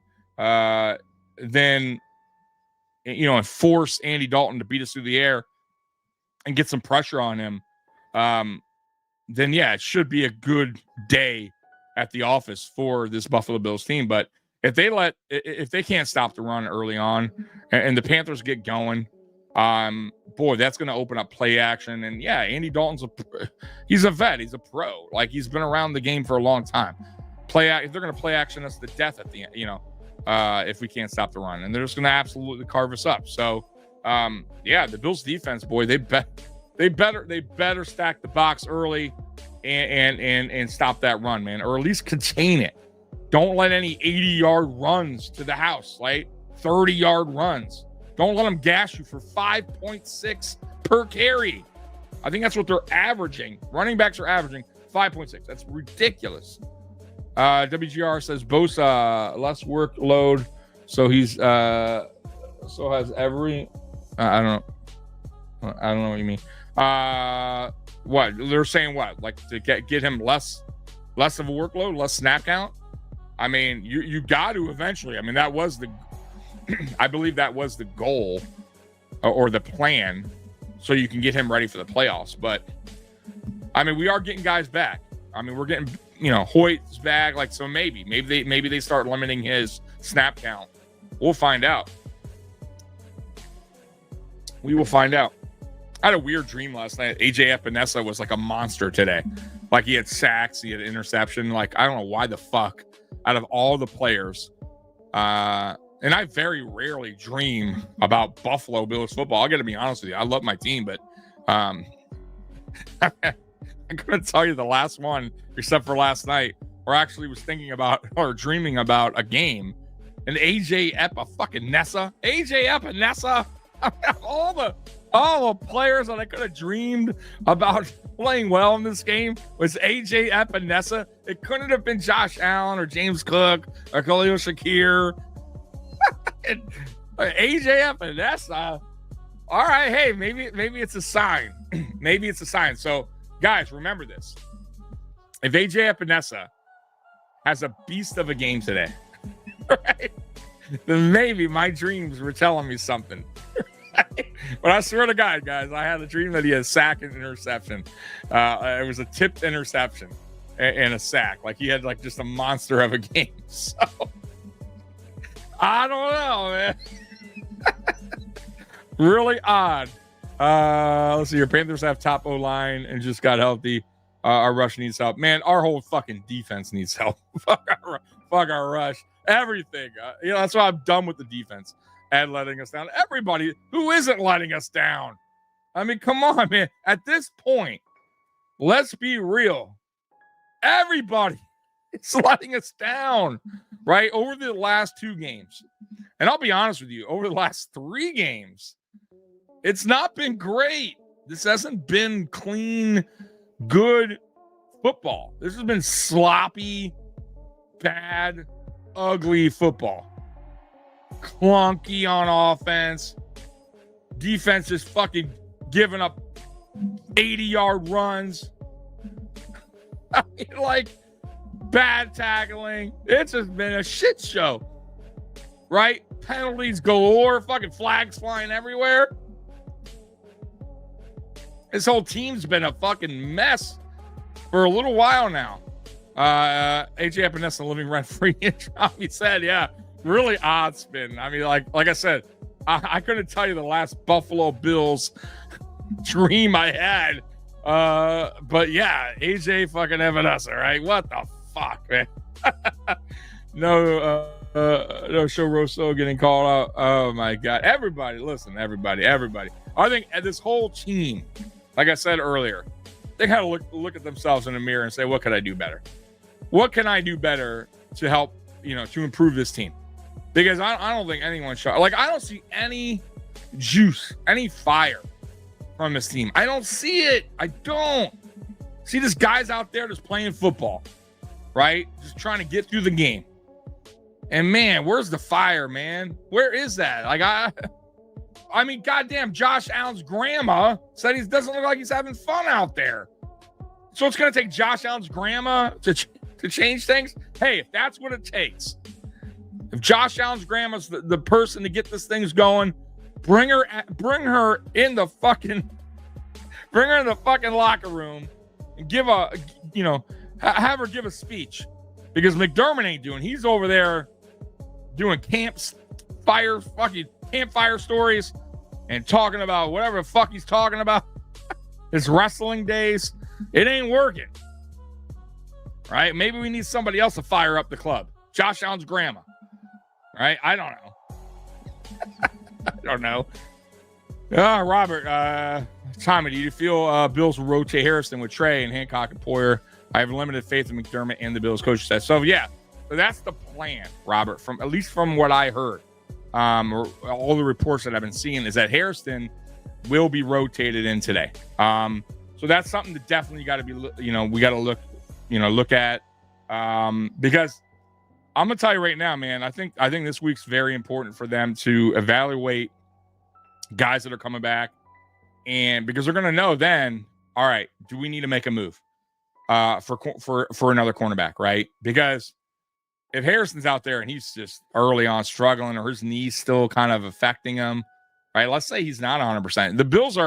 then, and force Andy Dalton to beat us through the air and get some pressure on him, then, yeah, it should be a good day at the office for this Buffalo Bills team. But if they can't stop the run early on and the Panthers get going, boy, that's going to open up play action. And yeah, Andy Dalton's he's a vet. He's a pro. Like, he's been around the game for a long time. If they're going to play action us to death at the end, if we can't stop the run, and they're just going to absolutely carve us up. So, yeah, the Bills defense, boy, they better stack the box early. and stop that run, man, or at least contain it. Don't let any 80-yard runs to the house, right? 30-yard runs. Don't let them gash you for 5.6 per carry. I think that's what they're averaging. Running backs are averaging 5.6. That's ridiculous. WGR says Bosa less workload, so he's so has every. I don't know what you mean. What they're saying? What, like, to get him less of a workload, less snap count? I mean, you got to eventually. I mean, that was the. I believe that was the goal or the plan, so you can get him ready for the playoffs. But I mean, we are getting guys back. I mean, we're getting, Hoyt's back. Like, so maybe they start limiting his snap count. We'll find out. We will find out. I had a weird dream last night. AJ Epinesa was like a monster today. Like, he had sacks, he had interception. Like, I don't know why the fuck out of all the players. And I very rarely dream about Buffalo Bills football. I got to be honest with you. I love my team, but I'm going to tell you the last one, except for last night, where I actually was thinking about or dreaming about a game. And AJ Epinesa, all the players that I could have dreamed about playing well in this game was AJ Epinesa. It couldn't have been Josh Allen or James Cook or Khalil Shakir. AJ Epinesa. All right, hey, maybe it's a sign. Maybe it's a sign. So, guys, remember this. If AJ Epinesa has a beast of a game today, right, then maybe my dreams were telling me something. But I swear to God, guys, I had a dream that he had a sack and interception. It was a tipped interception and a sack. Like, he had like just a monster of a game. So I don't know, man. Really odd. Let's see. Your Panthers have top O-line and just got healthy. Our rush needs help. Man, our whole fucking defense needs help. Fuck our rush. Everything. That's why I'm done with the defense and letting us down. Everybody who isn't letting us down. I mean, come on, man. At this point, let's be real. Everybody is letting us down, right? Over the last 2 games. And I'll be honest with you, over the last 3 games, it's not been great. This hasn't been clean, good football. This has been sloppy, bad, ugly football. Clunky on offense. Defense is fucking giving up 80-yard runs. I mean, like, bad tackling. It's just been a shit show. Right? Penalties galore. Fucking flags flying everywhere. This whole team's been a fucking mess for a little while now. AJ Epinesa living rent-free. He said, yeah, really odd spin. I mean, like I said, I couldn't tell you the last Buffalo Bills dream I had. But yeah, AJ fucking Epinesa, right? What the fuck, man? No show Rosso getting called out. Oh my God. Everybody, listen, everybody. I think this whole team, like I said earlier, they gotta look at themselves in the mirror and say, what could I do better? What can I do better to help, to improve this team? Because I don't think anyone shot. Like, I don't see any juice, any fire from this team. I don't see it. I don't see this guys out there just playing football, right? Just trying to get through the game. And man, where's the fire, man? Where is that? Like, I mean, goddamn, Josh Allen's grandma said he doesn't look like he's having fun out there. So it's going to take Josh Allen's grandma to change things? Hey, if that's what it takes, if Josh Allen's grandma's the person to get this things going, bring her in the fucking locker room and give have her give a speech, because McDermott ain't doing. He's over there doing campfire stories and talking about whatever the fuck he's talking about. His wrestling days. It ain't working. Right? Maybe we need somebody else to fire up the club. Josh Allen's grandma. Right? I don't know. Robert, Tommy, do you feel Bills will rotate Harrison with Trey and Hancock and Poyer? I have limited faith in McDermott and the Bills coach says. So yeah, so that's the plan, Robert, from at least from what I heard. Or all the reports that I've been seeing is that Harrison will be rotated in today. So that's something that definitely got to be, we got to look at, because I'm gonna tell you right now, man. I think this week's very important for them to evaluate guys that are coming back, and because they're gonna know then, all right, do we need to make a move for another cornerback, right? Because if Harrison's out there and he's just early on struggling, or his knee's still kind of affecting him, right? Let's say he's not 100%. The Bills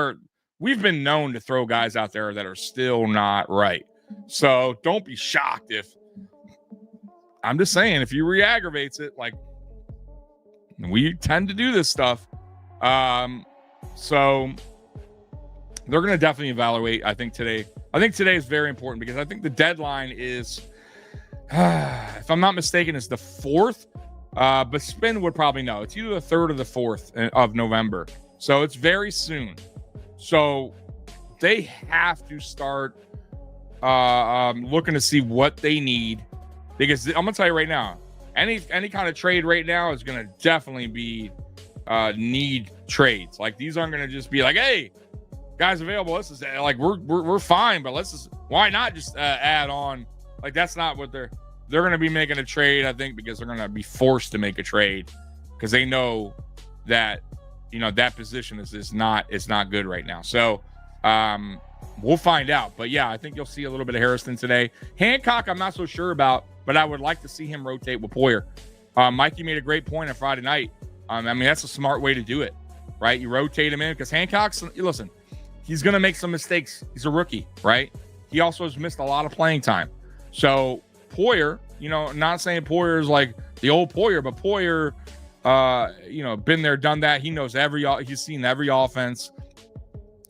we've been known to throw guys out there that are still not right. So don't be shocked if, I'm just saying, if he re-aggravates it, like we tend to do this stuff. So they're going to definitely evaluate, I think today is very important, because I think the deadline is, if I'm not mistaken, it's the 4th. But Spin would probably know. It's either the 3rd or the 4th of November. So it's very soon. So they have to start looking to see what they need. Because I'm going to tell you right now, any kind of trade right now is going to definitely be need trades. Like, these aren't going to just be like, hey, guys available. This is like, we're fine, but why not just add on? Like, that's not what they're going to be making a trade, I think, because they're going to be forced to make a trade because they know that, that position is not good right now. So we'll find out. But yeah, I think you'll see a little bit of Harrison today. Hancock, I'm not so sure about, but I would like to see him rotate with Poyer. Mikey made a great point on Friday night. I mean, that's a smart way to do it, right? You rotate him in because Hancock's, listen, he's going to make some mistakes. He's a rookie, right? He also has missed a lot of playing time. So Poyer, not saying Poyer is like the old Poyer, but Poyer, been there, done that. He knows he's seen every offense.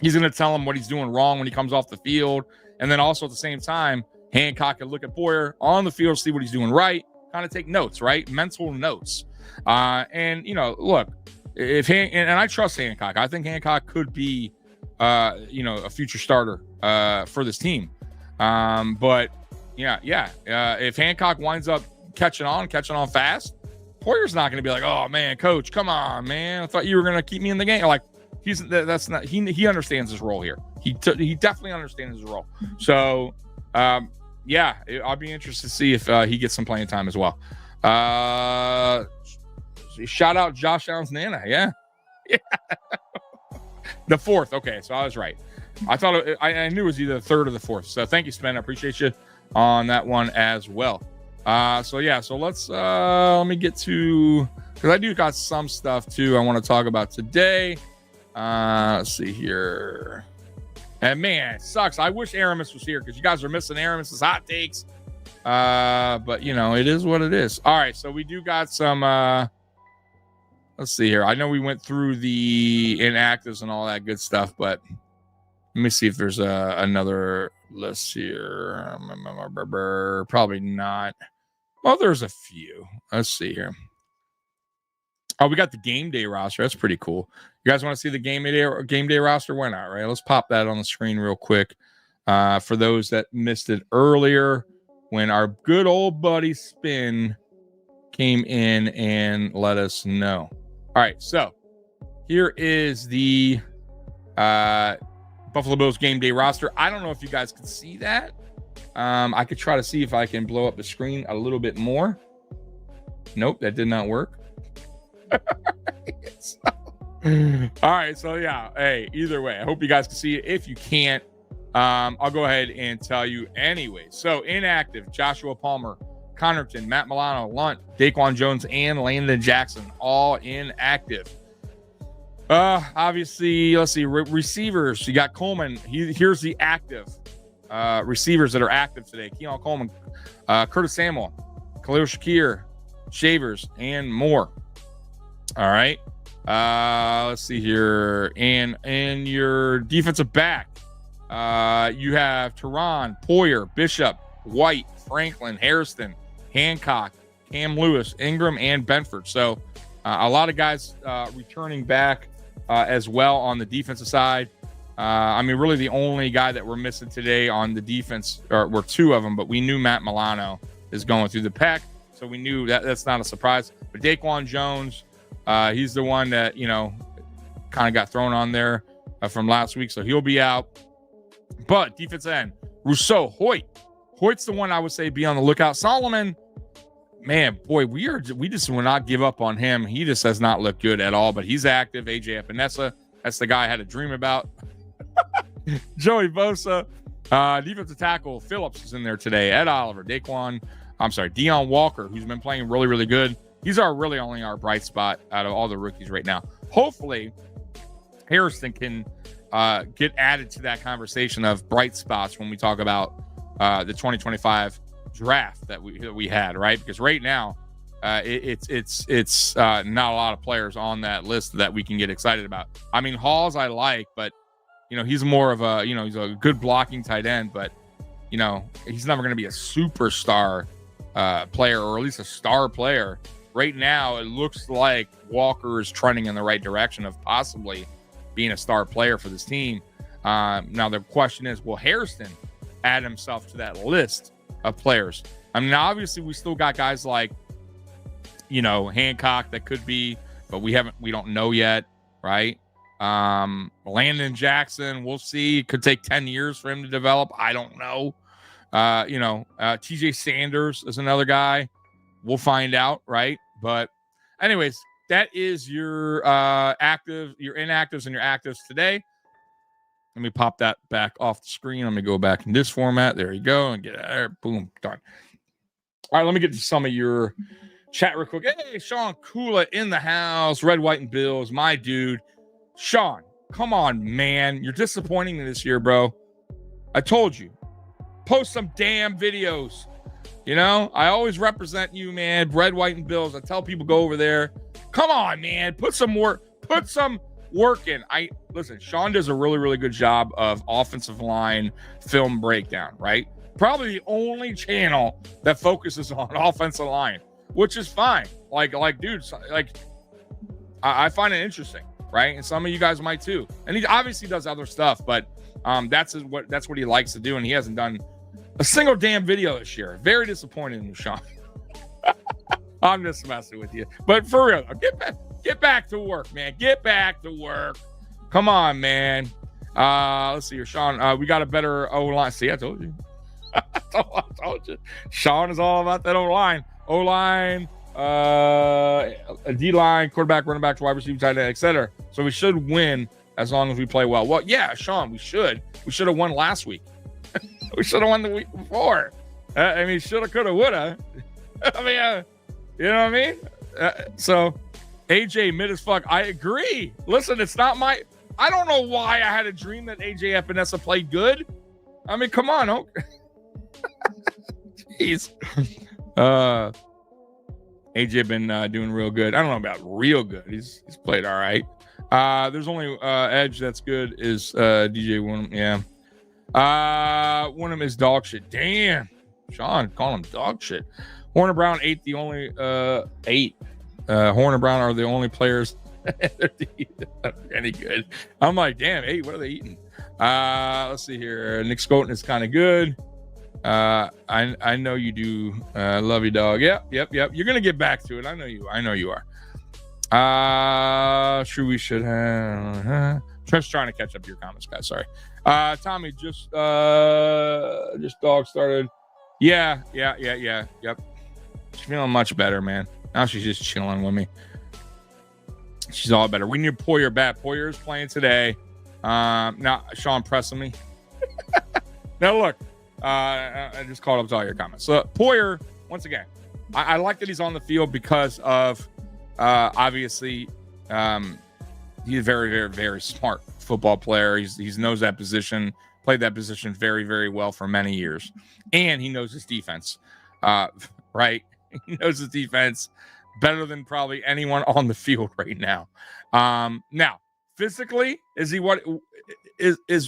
He's going to tell him what he's doing wrong when he comes off the field. And then also at the same time, Hancock can look at Poyer on the field, see what he's doing right, kind of take notes, right? Mental notes. Look, and I trust Hancock. I think Hancock could be, a future starter for this team. But if Hancock winds up catching on fast, Poyer's not going to be like, oh man, coach, come on, man. I thought you were going to keep me in the game. Like, that's not, he understands his role here. He definitely understands his role. So, I'll be interested to see if he gets some playing time as well. Shout out Josh Allen's Nana. Yeah. The 4th. Okay. So I was right. I thought I knew it was either the 3rd or the 4th. So thank you, Spen. I appreciate you on that one as well. So let's let me get to, because I do got some stuff too I want to talk about today. Let's see here. And man, it sucks. I wish Aramis was here because you guys are missing Aramis's hot takes. But it is what it is. All right, so we do got some let's see here. I know we went through the inactives and all that good stuff, but let me see if there's another list here. Probably not. Well, there's a few. Let's see here. Oh, we got the game day roster. That's pretty cool. You guys want to see the game day roster? Why not, right? Let's pop that on the screen real quick. For those that missed it earlier, when our good old buddy Spin came in and let us know. All right, so here is the Buffalo Bills game day roster. I don't know if you guys can see that. I could try to see if I can blow up the screen a little bit more. Nope, that did not work. All right, so yeah, hey, either way, I hope you guys can see it. If you can't, I'll go ahead and tell you anyway. So inactive: Joshua Palmer, Connerton, Matt Milano, Lunt, Daquan Jones, and Landon Jackson, all inactive. Obviously, let's see, receivers. You got Coleman. Here's the active receivers that are active today: Keon Coleman, Curtis Samuel, Khalil Shakir, Shavers, and more. All right. Let's see here. And your defensive back, you have Teron, Poyer, Bishop, White, Franklin, Harrison, Hancock, Cam Lewis, Ingram, and Benford. So a lot of guys returning back as well on the defensive side. I mean, really the only guy that we're missing today on the defense were two of them, but we knew Matt Milano is going through the pec, so we knew that's not a surprise. But Daquan Jones, he's the one that, you know, kind of got thrown on there from last week, so he'll be out. But defense end, Rousseau, Hoyt's the one I would say be on the lookout. Solomon, man, boy, we just will not give up on him. He just has not looked good at all, but he's active. AJ Epinesa, that's the guy I had a dream about. Joey Bosa, defensive tackle Phillips is in there today. Ed Oliver, Deion Walker, who's been playing really, really good. He's really only our bright spot out of all the rookies right now. Hopefully, Harrison can get added to that conversation of bright spots when we talk about the 2025 draft that we had, right? Because right now, it's not a lot of players on that list that we can get excited about. I mean, Halls I like, but you know, he's more of a, you know, he's a good blocking tight end, but you know, he's never going to be a superstar player, or at least a star player. Right now, it looks like Walker is trending in the right direction of possibly being a star player for this team. Now the question is, will Harrison add himself to that list of players? I mean, obviously we still got guys like, you know, Hancock that could be, but we don't know yet, right? Landon Jackson, we'll see. It could take 10 years for him to develop. I don't know. TJ Sanders is another guy. We'll find out, right? But anyways, that is your your inactives and your actives today. Let me pop that back off the screen. Let me go back in this format. There you go. And get there. Boom. Done. All right, let me get to some of your chat real quick. Hey, Sean Kula in the house. Red, White, and Bills. My dude. Sean, come on, man. You're disappointing me this year, bro. I told you. Post some damn videos. You know, I always represent you, man. Red, White, and Bills. I tell people go over there. Come on, man. Put some work in. Listen, Sean does a really, really good job of offensive line film breakdown, right? Probably the only channel that focuses on offensive line, which is fine. Like, dude, like I find it interesting, right? And some of you guys might too. And he obviously does other stuff, but that's what he likes to do, and he hasn't done a single damn video this year. Very disappointed in you, Sean. I'm just messing with you. But for real, get back to work, man. Get back to work. Come on, man. Let's see here, Sean. We got a better O-line. See, I told you. I told you. Sean is all about that O-line. O-line, a D-line, quarterback, running back, wide receiver, tight end, etc. So we should win as long as we play well. Well, yeah, Sean, we should. We should have won last week. We should have won the week before. I mean, shoulda, coulda, woulda. I mean, you know what I mean? So, AJ, mid as fuck. I agree. Listen, it's not my... I don't know why I had a dream that AJ Epinesa played good. I mean, come on. Oh. Jeez. AJ been doing real good. I don't know about real good. He's played all right. There's only edge that's good is DJ Winham. Yeah. Winham is dog shit. Damn. Sean, call him dog shit. Horner Brown ate the only eight. Horner Brown are the only players any good. I'm like, damn, 8. What are they eating? Let's see here. Nick Scoten is kind of good. I know you do. Love you, dog. Yep. You're gonna get back to it. I know you are. Sure, we should have. Just trying to catch up to your comments, guys. Sorry. Tommy, just dog started. Yeah. Yep. She's feeling much better, man. Now she's just chilling with me. She's all better. We need Poyer back. Poyer is playing today. Now, Sean pressing me. Now, look. I just called up to all your comments. So, Poyer, once again, I like that he's on the field because of, obviously, he's a very, very, very smart football player. He knows that position, played that position very, very well for many years. And he knows his defense, right? He knows his defense better than probably anyone on the field right now. Now, physically, is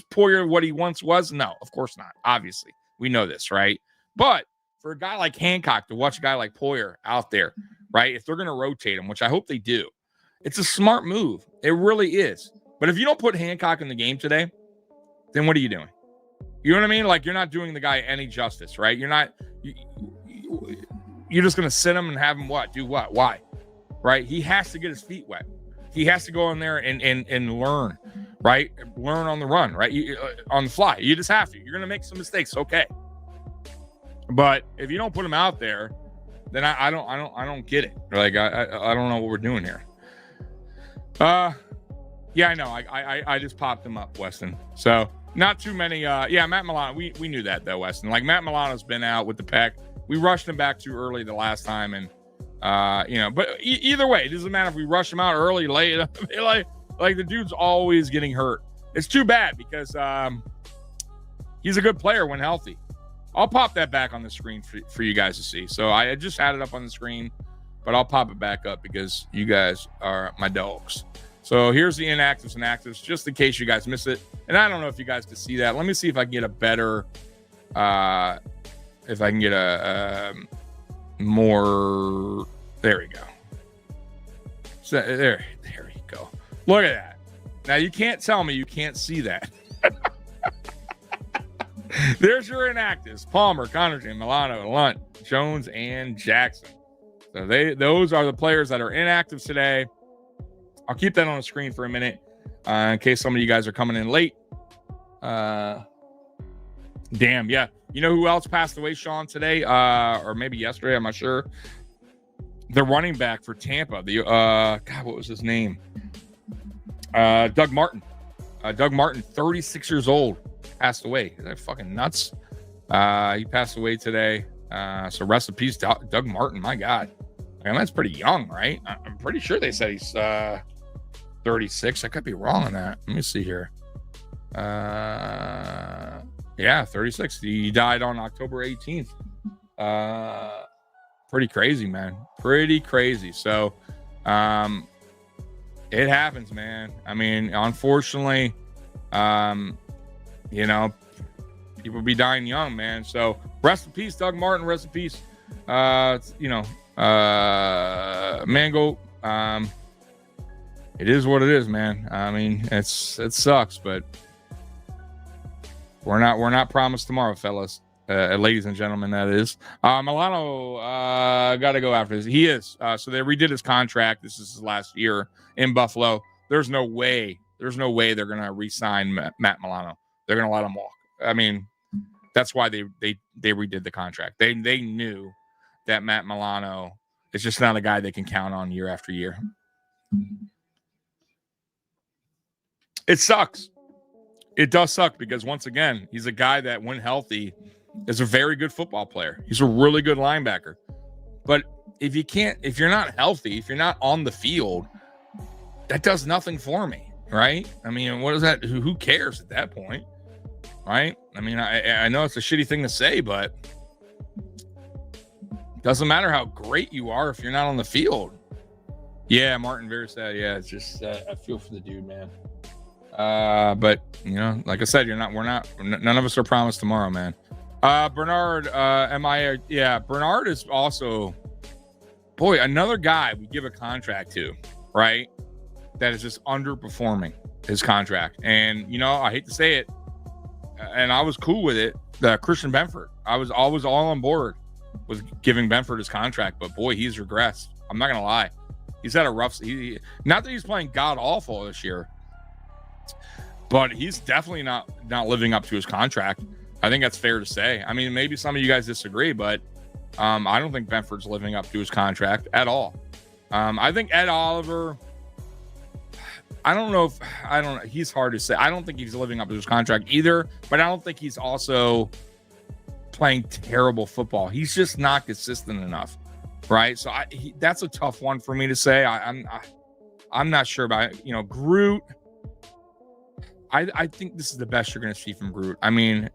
Poyer what he once was? No, of course not. Obviously, we know this, right? But for a guy like Hancock to watch a guy like Poyer out there, right? If they're going to rotate him, which I hope they do, it's a smart move. It really is. But if you don't put Hancock in the game today, then what are you doing? You know what I mean? Like, you're not doing the guy any justice, right? You're just going to sit him and have him what? Do what? Why? Right? He has to get his feet wet. He has to go in there and learn, right? Learn on the run, right? On the fly. You just have to. You're going to make some mistakes. Okay. But if you don't put him out there, then I don't get it. Like, I don't know what we're doing here. Yeah, I know. I just popped him up, Weston. So not too many. Matt Milano. We knew that though, Weston. Like, Matt Milano's been out with the pec. We rushed him back too early the last time, and but either way, it doesn't matter if we rush him out early, late. like the dude's always getting hurt. It's too bad because he's a good player when healthy. I'll pop that back on the screen for you guys to see. So I just had it up on the screen, but I'll pop it back up because you guys are my dogs. So here's the inactives and actives, just in case you guys miss it. And I don't know if you guys can see that. Let me see if I can get a better, if I can get a more. There we go. So there you go. Look at that. Now you can't tell me you can't see that. There's your inactives: Palmer, Connaughton, Milano, Lunt, Jones, and Jackson. So those are the players that are inactive today. I'll keep that on the screen for a minute in case some of you guys are coming in late. Damn, yeah. You know who else passed away, Sean, today? Or maybe yesterday, I'm not sure. The running back for Tampa. God, what was his name? Doug Martin. Doug Martin, 36 years old, passed away. Is that fucking nuts? He passed away today. So rest in peace, Doug Martin. My God. I mean, that's pretty young, right? I'm pretty sure they said he's 36. I could be wrong on that. Let me see here. Yeah, 36. He died on October 18th. Pretty crazy, man. Pretty crazy. So it happens, man. I mean, unfortunately, people be dying young, man. So rest in peace, Doug Martin. Rest in peace, Mango. It is what it is, man. I mean, it sucks, but we're not promised tomorrow, fellas, ladies and gentlemen. That is Milano. Got to go after this. He is. So they redid his contract. This is his last year in Buffalo. There's no way they're gonna re-sign Matt Milano. They're gonna let him walk. I mean, that's why they redid the contract. They knew that Matt Milano is just not a guy they can count on year after year. It sucks. It does suck because, once again, he's a guy that, when healthy, is a very good football player. He's a really good linebacker. But if you're not healthy, if you're not on the field, that does nothing for me, right? I mean, what is that? Who cares at that point, right? I mean, I know it's a shitty thing to say, but it doesn't matter how great you are if you're not on the field. Yeah, Martin, very sad. Yeah, it's just I feel for the dude, man. But like I said, none of us are promised tomorrow, man. Bernard, Bernard is also, another guy we give a contract to, right? That is just underperforming his contract. And, I hate to say it, and I was cool with it. Christian Benford, I was always all on board with giving Benford his contract, but boy, he's regressed. I'm not going to lie. He's had a rough, not that he's playing god awful this year, but he's definitely not living up to his contract. I think that's fair to say. I mean, maybe some of you guys disagree, but I don't think Benford's living up to his contract at all. I think Ed Oliver, he's hard to say. I don't think he's living up to his contract either, but I don't think he's also playing terrible football. He's just not consistent enough, right? So that's a tough one for me to say. I'm not sure about it. Groot, I think this is the best you're going to see from Groot. I mean,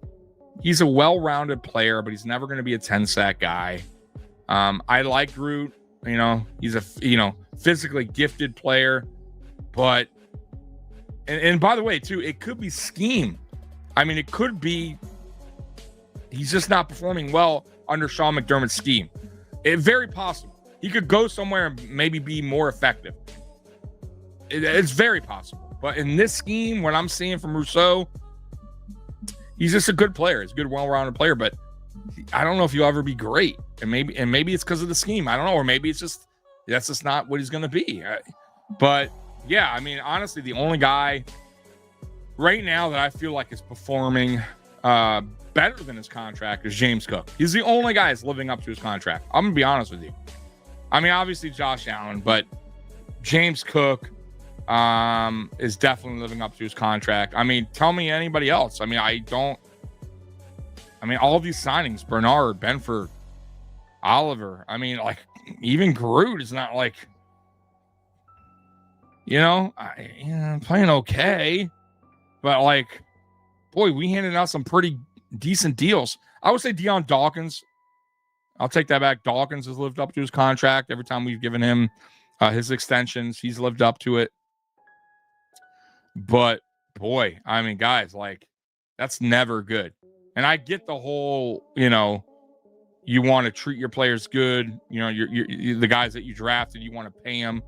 he's a well-rounded player, but he's never going to be a 10-sack guy. I like Groot. He's a physically gifted player, but and by the way, too, it could be scheme. I mean, it could be he's just not performing well under Sean McDermott's scheme. It's very possible. He could go somewhere and maybe be more effective. It's very possible. But in this scheme, what I'm seeing from Rousseau, he's just a good player. He's a good, well-rounded player, but I don't know if he'll ever be great. And maybe it's because of the scheme. I don't know. Or maybe it's just, that's just not what he's going to be. But yeah, I mean, honestly, the only guy right now that I feel like is performing better than his contract is James Cook. He's the only guy that's living up to his contract. I'm going to be honest with you. I mean, obviously Josh Allen, but James Cook is definitely living up to his contract. I mean, tell me anybody else. I mean, all of these signings, Bernard, Benford, Oliver, I mean, like, even Groot is not like, playing okay. But, like, boy, we handed out some pretty decent deals. I would say Deion Dawkins. I'll take that back. Dawkins has lived up to his contract. Every time we've given him his extensions, he's lived up to it. But, boy, I mean, guys, like, that's never good. And I get the whole, you want to treat your players good. You're the guys that you drafted, you want to pay them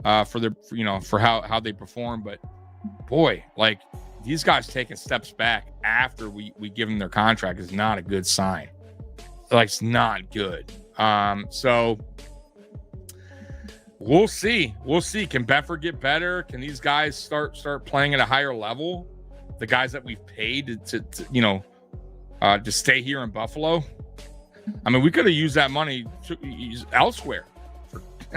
for how they perform. But, boy, like, these guys taking steps back after we give them their contract is not a good sign. Like, it's not good. So we'll see. Can Benford get better? Can these guys start playing at a higher level? The guys that we've paid to stay here in Buffalo. I mean, we could have used that money to use elsewhere.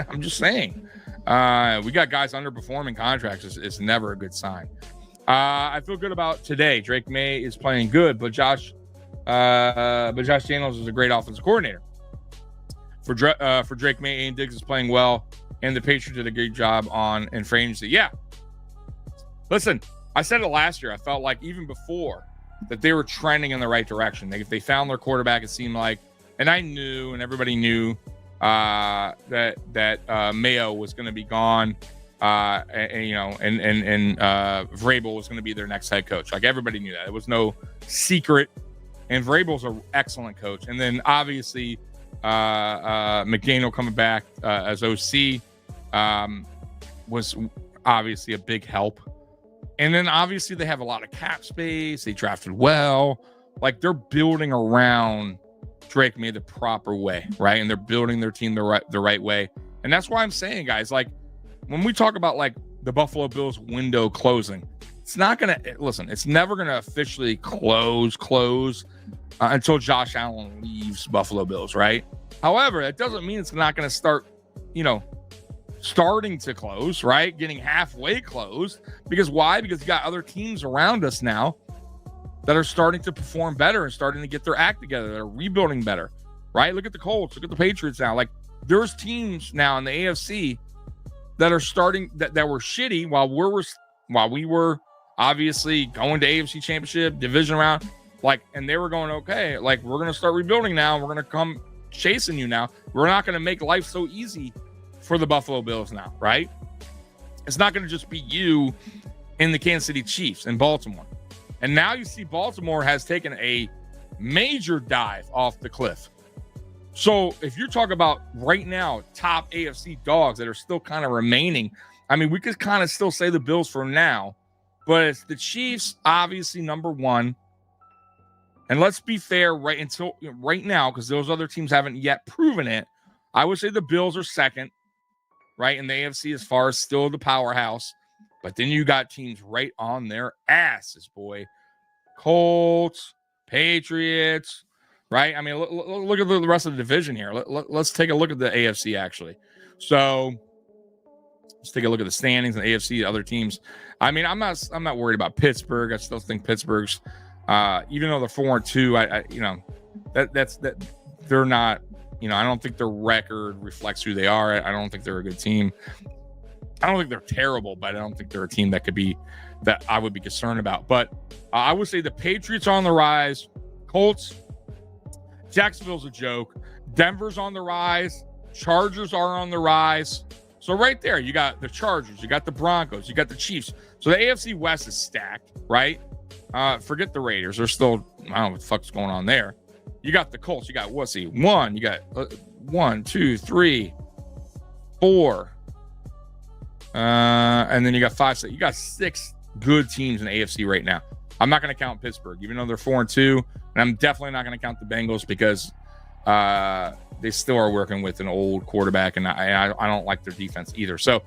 I'm just saying. We got guys underperforming contracts. It's never a good sign. I feel good about today. Drake May is playing good, but Josh Daniels is a great offensive coordinator. For Drake May, Ian Diggs is playing well, and the Patriots did a great job in free agency. Yeah. Listen, I said it last year. I felt like even before that they were trending in the right direction. They found their quarterback, it seemed like, and I knew, and everybody knew that Mayo was going to be gone. And Vrabel was going to be their next head coach. Like, everybody knew that. It was no secret. And Vrabel's an excellent coach. And then obviously McDaniel coming back as OC was obviously a big help. And then obviously they have a lot of cap space. They drafted well. Like, they're building around Drake May the proper way, right? And they're building their team the right way. And that's why I'm saying, guys, like, when we talk about, like, the Buffalo Bills window closing, it's never going to officially close until Josh Allen leaves Buffalo Bills, right? However, that doesn't mean it's not going to start, starting to close, right? Getting halfway closed. Because why? Because you got other teams around us now that are starting to perform better and starting to get their act together. They're rebuilding better, right? Look at the Colts. Look at the Patriots now. Like, there's teams now in the AFC that are starting that were shitty while we were obviously going to AFC Championship, division round, like, and they were going, okay, like, we're going to start rebuilding now. We're going to come chasing you now. We're not going to make life so easy for the Buffalo Bills now, right? It's not going to just be you in the Kansas City Chiefs and Baltimore. And now you see Baltimore has taken a major dive off the cliff. So if you're talking about right now, top AFC dogs that are still kind of remaining, I mean, we could kind of still say the Bills for now, but it's the Chiefs, obviously number one. And let's be fair, right now, because those other teams haven't yet proven it, I would say the Bills are second, right, in the AFC as far as still the powerhouse. But then you got teams right on their asses, boy. Colts, Patriots, right? I mean, look at the rest of the division here. Let's take a look at the AFC, actually. So let's take a look at the standings and the AFC, other teams. I mean, I'm not worried about Pittsburgh. I still think Pittsburgh's, even though they're 4-2, that's they're not. I don't think their record reflects who they are. I don't think they're a good team. I don't think they're terrible, but I don't think they're a team that I would be concerned about. But I would say the Patriots are on the rise. Colts, Jacksonville's a joke. Denver's on the rise. Chargers are on the rise. So right there, you got the Chargers, you got the Broncos, you got the Chiefs. So the AFC West is stacked, right? Forget the Raiders. They're still, I don't know what the fuck's going on there. You got the Colts. You got, you got 1, 2, 3, 4. And then you got 5, 6. You got 6 good teams in the AFC right now. I'm not going to count Pittsburgh, even though they're 4-2, and I'm definitely not going to count the Bengals because they still are working with an old quarterback, and I don't like their defense either. So,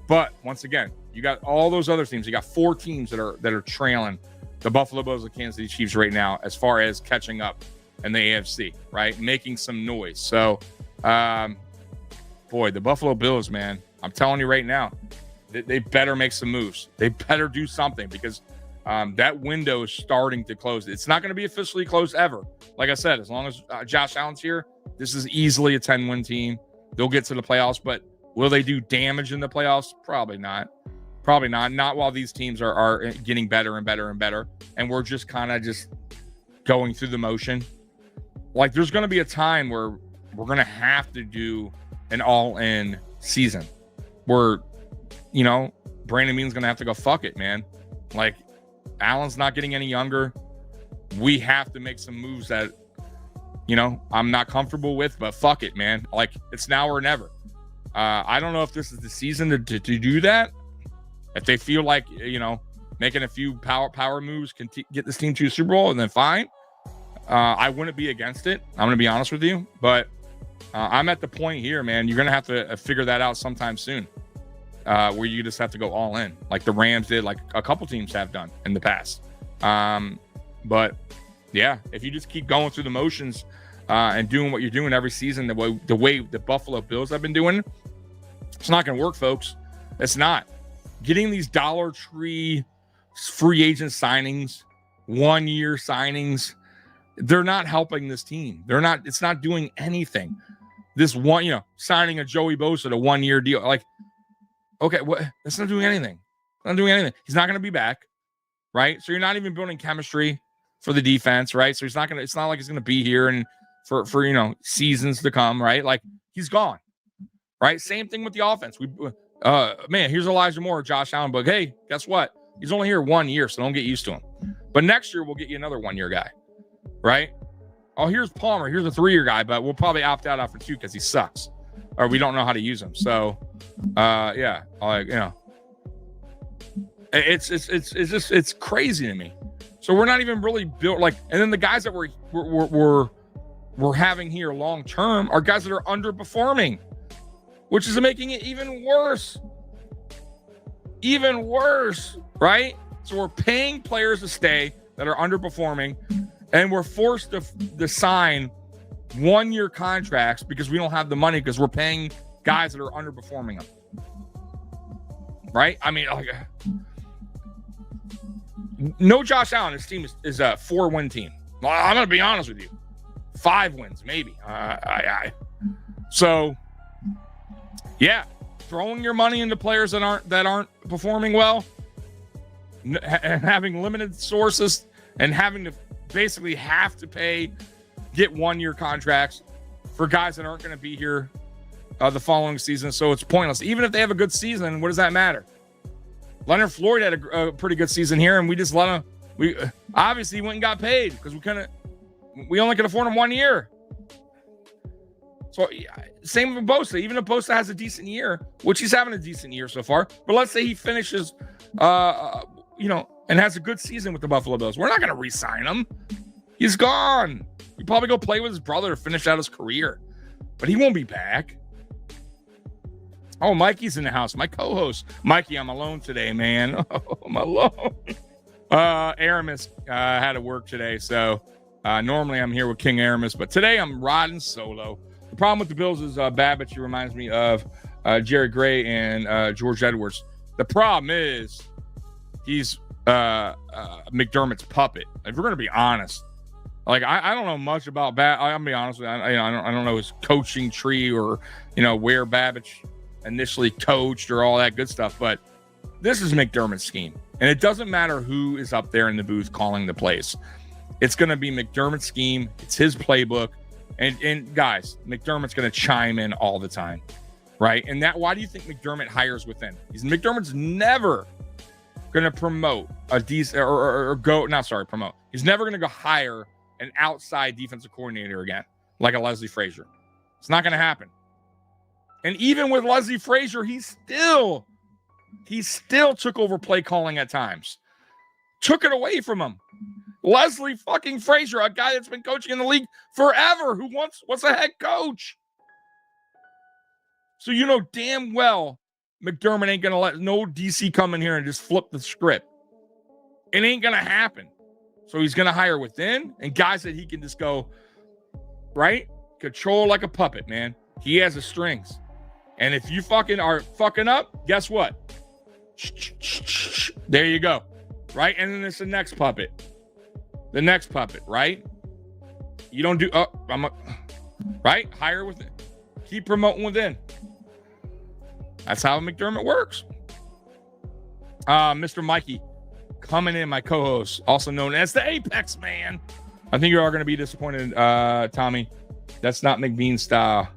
but once again, you got all those other teams. You got 4 teams that are trailing the Buffalo Bills and Kansas City Chiefs right now as far as catching up in the AFC, right? Making some noise. So, boy, the Buffalo Bills, man, I'm telling you right now, they better make some moves. They better do something because that window is starting to close. It's not going to be officially closed ever. Like I said, as long as Josh Allen's here, this is easily a 10-win team. They'll get to the playoffs, but will they do damage in the playoffs? Probably not. Probably not. Not while these teams are getting better and better and better, and we're just kind of just going through the motion. Like, there's going to be a time where we're going to have to do an all-in season where, you know, Brandon Beane's going to have to go, fuck it, man. Like, Allen's not getting any younger. We have to make some moves that, you know, I'm not comfortable with, but fuck it, man. Like, it's now or never. I don't know if this is the season to do that. If they feel like, you know, making a few power moves can get this team to a Super Bowl, and then fine. I wouldn't be against it. I'm going to be honest with you. But I'm at the point here, man, you're going to have to figure that out sometime soon, where you just have to go all in, like the Rams did, like a couple teams have done in the past. But, yeah, if you just keep going through the motions and doing what you're doing every season, the way the Buffalo Bills have been doing, it's not going to work, folks. It's not. Getting these Dollar Tree free agent signings, 1-year signings, they're not helping this team. It's not doing anything. This one, you know, signing a Joey Bosa to 1-year deal. Like, okay, what? That's not doing anything. Not doing anything. He's not going to be back, right? So you're not even building chemistry for the defense, right? So it's not like he's going to be here and for you know, seasons to come, right? Like, he's gone, right? Same thing with the offense. Man, here's Elijah Moore, Josh Allen, but hey, guess what? He's only here 1 year, so don't get used to him. But next year, we'll get you another 1-year guy, right? Oh, here's Palmer. Here's a 3-year guy, but we'll probably opt out after 2 because he sucks, or we don't know how to use him. So, yeah, like, you know, it's crazy to me. So we're not even really built like, and then the guys that we're having here long term are guys that are underperforming, which is making it even worse. Even worse, right? So we're paying players to stay that are underperforming, and we're forced to sign 1-year contracts because we don't have the money because we're paying guys that are underperforming them. Right? I mean, like, no Josh Allen. His team is a 4-win team. Well, I'm going to be honest with you. 5 wins, maybe. So, yeah, throwing your money into players that aren't performing well, and having limited sources, and having to basically have to get 1-year contracts for guys that aren't going to be here the following season. So it's pointless. Even if they have a good season, what does that matter? Leonard Floyd had a pretty good season here, and we just let him. We obviously went and got paid because we only could afford him 1 year. So same with Bosa. Even if Bosa has a decent year, which he's having a decent year so far, but let's say he finishes, you know, and has a good season with the Buffalo Bills, we're not going to re-sign him. He's gone. He'll probably go play with his brother to finish out his career, but he won't be back. Oh, Mikey's in the house. My co-host. Mikey, I'm alone today, man. Oh, I'm alone. Aramis had to work today, so normally I'm here with King Aramis, but today I'm riding solo. The problem with the Bills is Babbage reminds me of Jerry Gray and George Edwards. The problem is he's McDermott's puppet. If we're going to be honest, like I don't know much about Babbage. I'm going to be honest with you. I don't know his coaching tree or, you know, where Babbage initially coached or all that good stuff, but this is McDermott's scheme, and it doesn't matter who is up there in the booth calling the plays. It's going to be McDermott's scheme. It's his playbook, and guys, McDermott's going to chime in all the time, right? And why do you think McDermott hires within? McDermott's never going to promote a decent promote. He's never going to go hire an outside defensive coordinator again, like a Leslie Frazier. It's not going to happen. And even with Leslie Frazier, he still took over play calling at times. took it away from him. Leslie fucking Frazier, a guy that's been coaching in the league forever, who was a head coach. So you know damn well McDermott ain't going to let no DC come in here and just flip the script. It ain't going to happen. So he's going to hire within and guys that he can just go, right? Control like a puppet, man. He has the strings. And if you fucking are fucking up, guess what? There you go. Right? And then it's the next puppet. The next puppet, right? You don't do, right? Hire within. Keep promoting within. That's how McDermott works. Mr. Mikey coming in, my co-host, also known as the Apex Man. I think you are going to be disappointed, Tommy. That's not McBean style.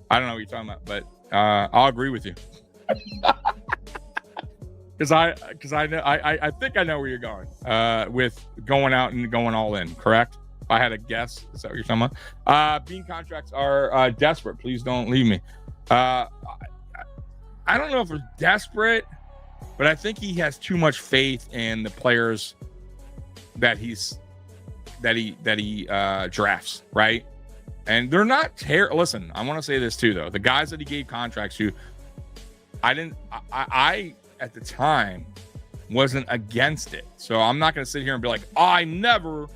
I don't know what you're talking about, but I'll agree with you. Because I think I know where you're going with going out and going all in, correct? If I had a guess, is that what you're talking about? Bean contracts are desperate. Please don't leave me. I don't know if it's desperate, but I think he has too much faith in the players that he drafts, right? And they're not terrible. Listen, I want to say this too, though. The guys that he gave contracts to, I at the time wasn't against it. So I'm not going to sit here and be like, I never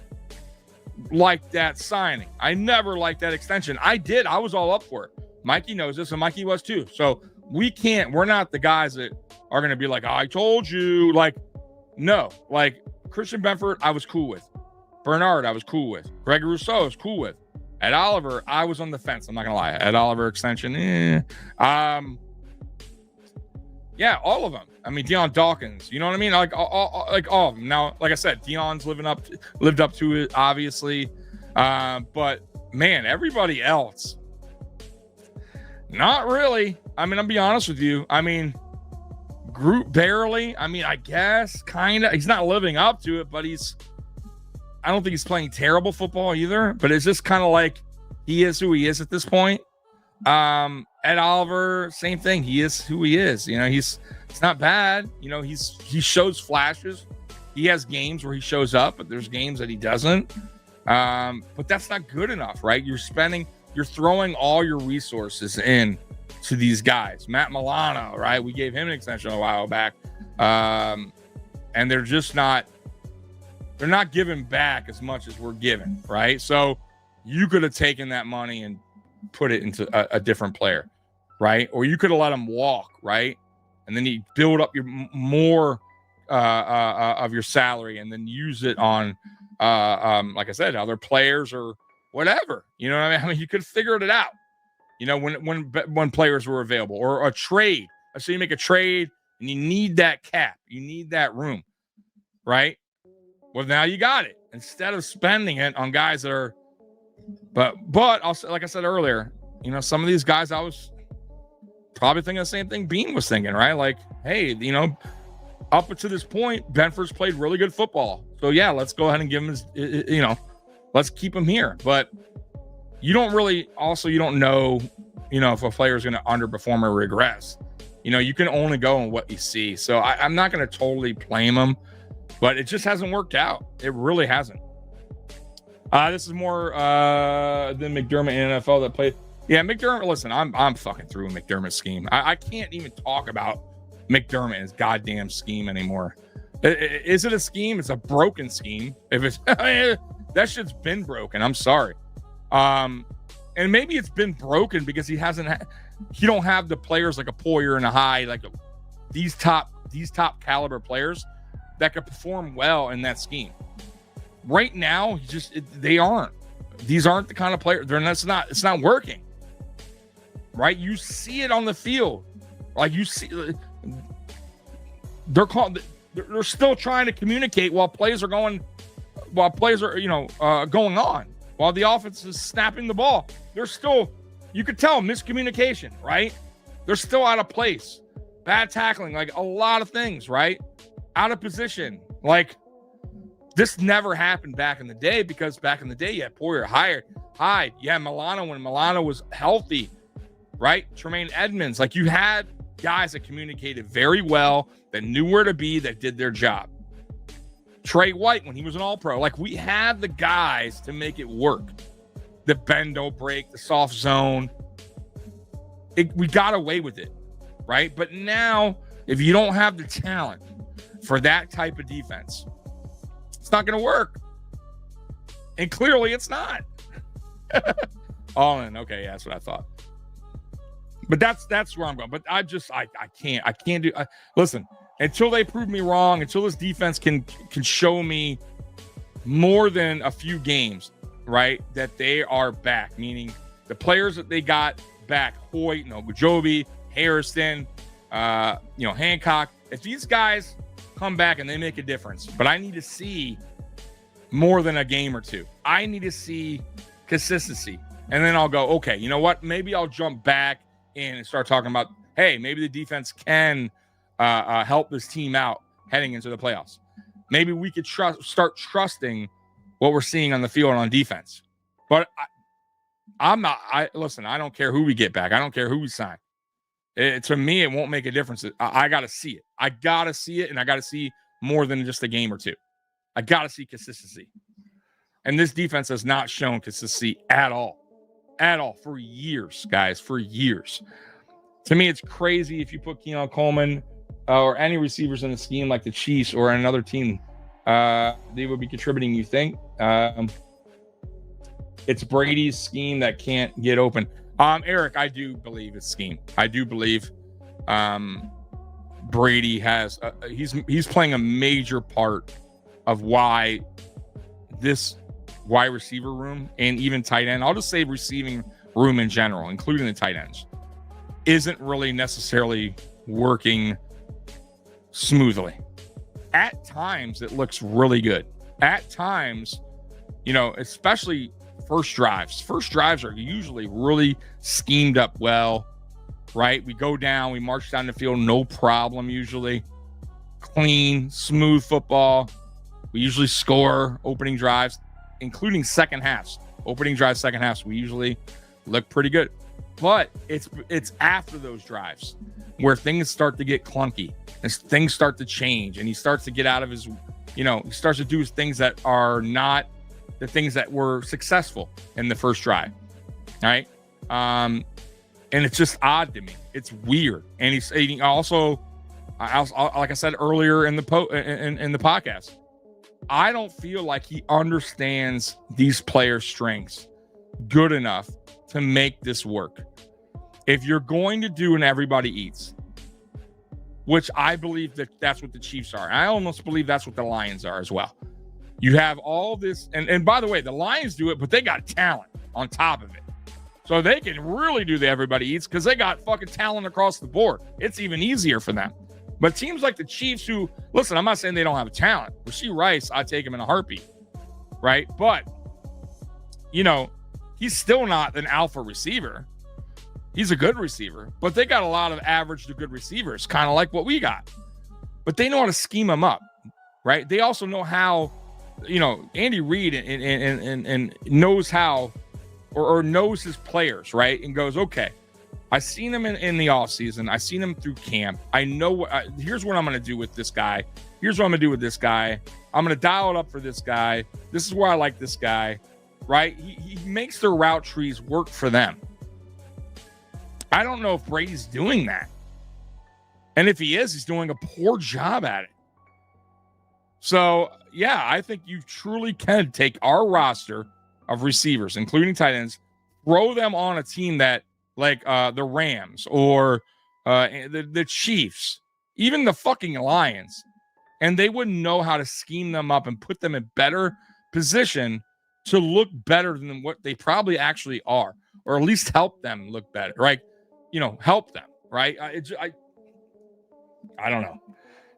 liked that signing. I never liked that extension. I did. I was all up for it. Mikey knows this, and Mikey was too. So we're not the guys that are going to be like, I told you. Like, no. Like, Christian Benford, I was cool with. Bernard, I was cool with. Greg Rousseau, I was cool with. Ed Oliver, I was on the fence. I'm not going to lie. Ed Oliver extension, yeah, all of them. I mean, Deion Dawkins, you know what I mean? Like all of them. Now, like I said, Deion's lived up to it, obviously. But man, everybody else, not really. I mean, I'll be honest with you. I mean, Groot barely. I mean, I guess kind of. He's not living up to it, but I don't think he's playing terrible football either. But it's just kind of like he is who he is at this point. Ed Oliver, same thing. He is who he is. You know, it's not bad. You know, he shows flashes. He has games where he shows up, but there's games that he doesn't. But that's not good enough, right? You're throwing all your resources in to these guys. Matt Milano, right? We gave him an extension a while back. And they're not giving back as much as we're giving, right? So you could have taken that money and put it into a different player, right? Or you could have let him walk, right? And then you build up your more of your salary and then use it on, like I said, other players or whatever. You know what I mean? You could have figured it out, you know, when players were available, or a trade. So you make a trade and you need that cap, you need that room, right? Well, now you got it. Instead of spending it on guys that are, but also, like I said earlier, you know, some of these guys, I was probably thinking the same thing Bean was thinking, right? Like, hey, you know, up to this point, Benford's played really good football. So yeah, let's go ahead and give him his, you know, let's keep him here. But you don't know, you know, if a player is going to underperform or regress. You know, you can only go on what you see. So I'm not going to totally blame him, but it just hasn't worked out. It really hasn't. This is more than McDermott in NFL that played. Yeah, McDermott, listen, I'm fucking through McDermott's scheme. I can't even talk about McDermott and his goddamn scheme anymore. Is it a scheme? It's a broken scheme. If it's that shit's been broken. I'm sorry. And maybe it's been broken because he don't have the players like a Poyer and a Hyde, like these top caliber players that could perform well in that scheme. Right now, they aren't. These aren't the kind of players. It's not working. Right? You see it on the field. Like you see, they're still trying to communicate while plays are going on. While the offense is snapping the ball, they're still, you could tell, miscommunication, right? They're still out of place. Bad tackling, like a lot of things, right? Out of position. Like, this never happened back in the day, because back in the day, you had Poyer, Hyde. Yeah, Milano, when Milano was healthy, right? Tremaine Edmonds. Like, you had guys that communicated very well, that knew where to be, that did their job. Trey White when he was an All-Pro. Like, we have the guys to make it work. The bend don't break, the soft zone. We got away with it, right? But now, if you don't have the talent for that type of defense, it's not going to work. And clearly it's not. All in. Okay, yeah, that's what I thought. But that's where I'm going. But I can't do. Listen, until they prove me wrong, until this defense can show me more than a few games, right, that they are back, meaning the players that they got back, Hoyt, Ogunjobi, Harrison, Hancock. If these guys come back and they make a difference, but I need to see more than a game or two. I need to see consistency. And then I'll go, okay, you know what? Maybe I'll jump back and start talking about, hey, maybe the defense can help this team out heading into the playoffs. Maybe we could start trusting what we're seeing on the field on defense. But listen, I don't care who we get back. I don't care who we sign. To me, it won't make a difference. I got to see it. I got to see it, and I got to see more than just a game or two. I got to see consistency. And this defense has not shown consistency at all. At all. For years, guys. For years. To me, it's crazy if you put Keon Coleman or any receivers in a scheme like the Chiefs or another team. They would be contributing, you think? It's Brady's scheme that can't get open. Eric, I do believe it's scheme. I do believe Brady has he's playing a major part of why this wide receiver room and even tight end, I'll just say receiving room in general, including the tight ends, isn't really necessarily working smoothly. At times, it looks really good. At times, especially first drives. First drives are usually really schemed up well, right? We go down, we march down the field, no problem usually. Clean, smooth football. We usually score opening drives, including second halves. Opening drives, second halves, we usually look pretty good. But it's after those drives where things start to get clunky and things start to change, and he starts to get out of his, he starts to do things that are not the things that were successful in the first drive. All right. And it's just odd to me. It's weird. And he's also, like I said earlier in the in the podcast, I don't feel like he understands these players' strengths good enough to make this work. If you're going to do an everybody eats, which I believe that's what the Chiefs are. I almost believe that's what the Lions are as well. You have all this, and by the way, the Lions do it, but they got talent on top of it. So they can really do the everybody eats because they got fucking talent across the board. It's even easier for them. But teams like the Chiefs who, listen, I'm not saying they don't have talent. Rasheed Rice, I'd take him in a heartbeat, right? But, he's still not an alpha receiver. He's a good receiver, but they got a lot of average to good receivers, kind of like what we got. But they know how to scheme them up, right? They also know how, Andy Reid and knows how or knows his players, right? And goes, okay, I seen him in the offseason. I seen him through camp. I know here's what I'm going to do with this guy. Here's what I'm going to do with this guy. I'm going to dial it up for this guy. This is where I like this guy, right? He makes their route trees work for them. I don't know if Brady's doing that. And if he is, he's doing a poor job at it. So, yeah, I think you truly can take our roster of receivers, including tight ends, throw them on a team that, like the Rams or the Chiefs, even the fucking Lions, and they wouldn't know how to scheme them up and put them in better position to look better than what they probably actually are, or at least help them look better, right? Help them, right? I don't know.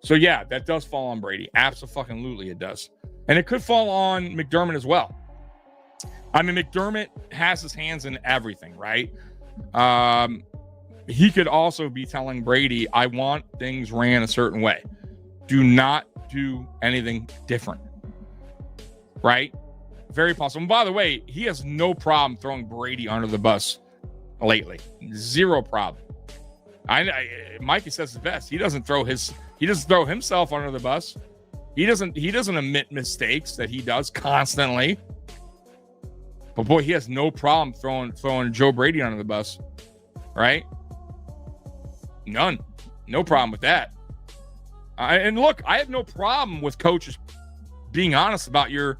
So, yeah, that does fall on Brady. Absolutely it does. And it could fall on McDermott as well. I mean, McDermott has his hands in everything, right? He could also be telling Brady, I want things ran a certain way. Do not do anything different, right? Very possible. And by the way, he has no problem throwing Brady under the bus lately. Zero problem. Mikey says the best. He doesn't throw himself under the bus. He doesn't admit mistakes that he does constantly. But boy, he has no problem throwing Joe Brady under the bus, right? None. No problem with that. And look, I have no problem with coaches being honest about your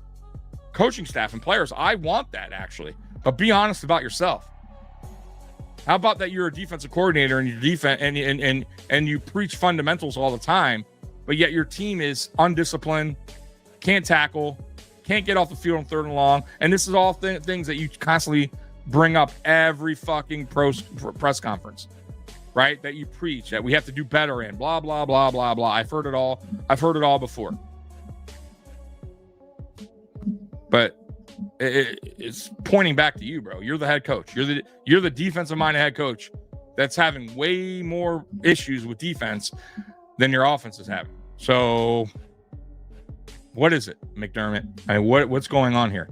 coaching staff and players. I want that, actually. But be honest about yourself. How about that you're a defensive coordinator and your defense and you preach fundamentals all the time, but yet your team is undisciplined, can't tackle, can't get off the field on 3rd and long, and this is all things that you constantly bring up every fucking press conference, right? That you preach that we have to do better in, blah blah blah blah blah. I've heard it all before, but it's pointing back to you, bro. You're the head coach. You're the defensive-minded head coach that's having way more issues with defense than your offense is having. So, what is it, McDermott? I mean, what's going on here?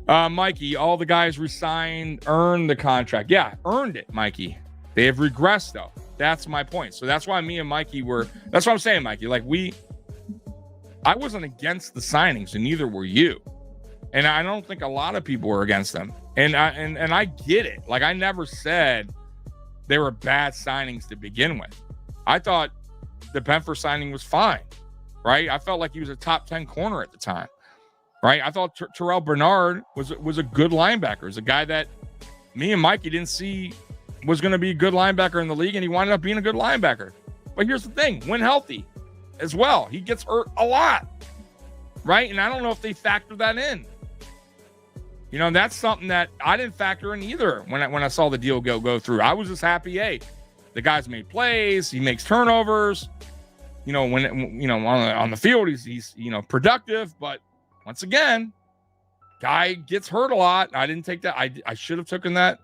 Mikey, all the guys resigned, earned the contract. Yeah, earned it, Mikey. They have regressed, though. That's my point. So that's why me and Mikey were. That's what I'm saying, Mikey. Like I wasn't against the signings, and neither were you. And I don't think a lot of people were against them. And I get it. Like, I never said they were bad signings to begin with. I thought the Panthers signing was fine, right? I felt like he was a top 10 corner at the time, right? I thought Terrell Bernard was a good linebacker. He was a guy that me and Mikey didn't see was going to be a good linebacker in the league, and he wound up being a good linebacker. But here's the thing, when healthy as well, he gets hurt a lot, right? And I don't know if they factor that in. You know, that's something that I didn't factor in either when I saw the deal go through. I was just happy, hey, the guy's made plays, he makes turnovers. You know, when on the field he's productive, but once again, guy gets hurt a lot. I didn't take that. I should have taken that,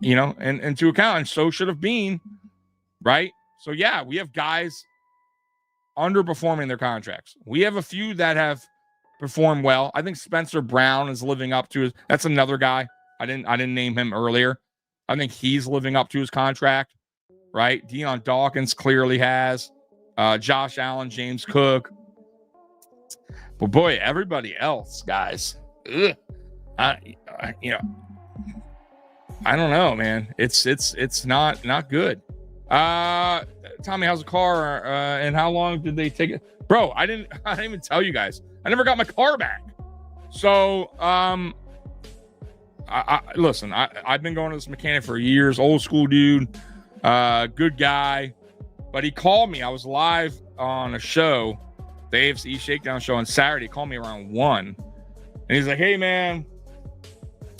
and into account, and so should have been, right? So yeah, we have guys underperforming their contracts. We have a few that have performed well. I think Spencer Brown is living up to his. That's another guy. I didn't name him earlier. I think he's living up to his contract, right? Deion Dawkins clearly has. Josh Allen, James Cook. But boy, everybody else, guys. I don't know, man. It's not good. Tommy, how's the car? And how long did they take it? Bro, I didn't even tell you guys. I never got my car back. So, listen, I've been going to this mechanic for years. Old school dude, good guy. But he called me. I was live on a show, the AFC Shakedown show on Saturday. He called me around 1. And he's like, hey, man,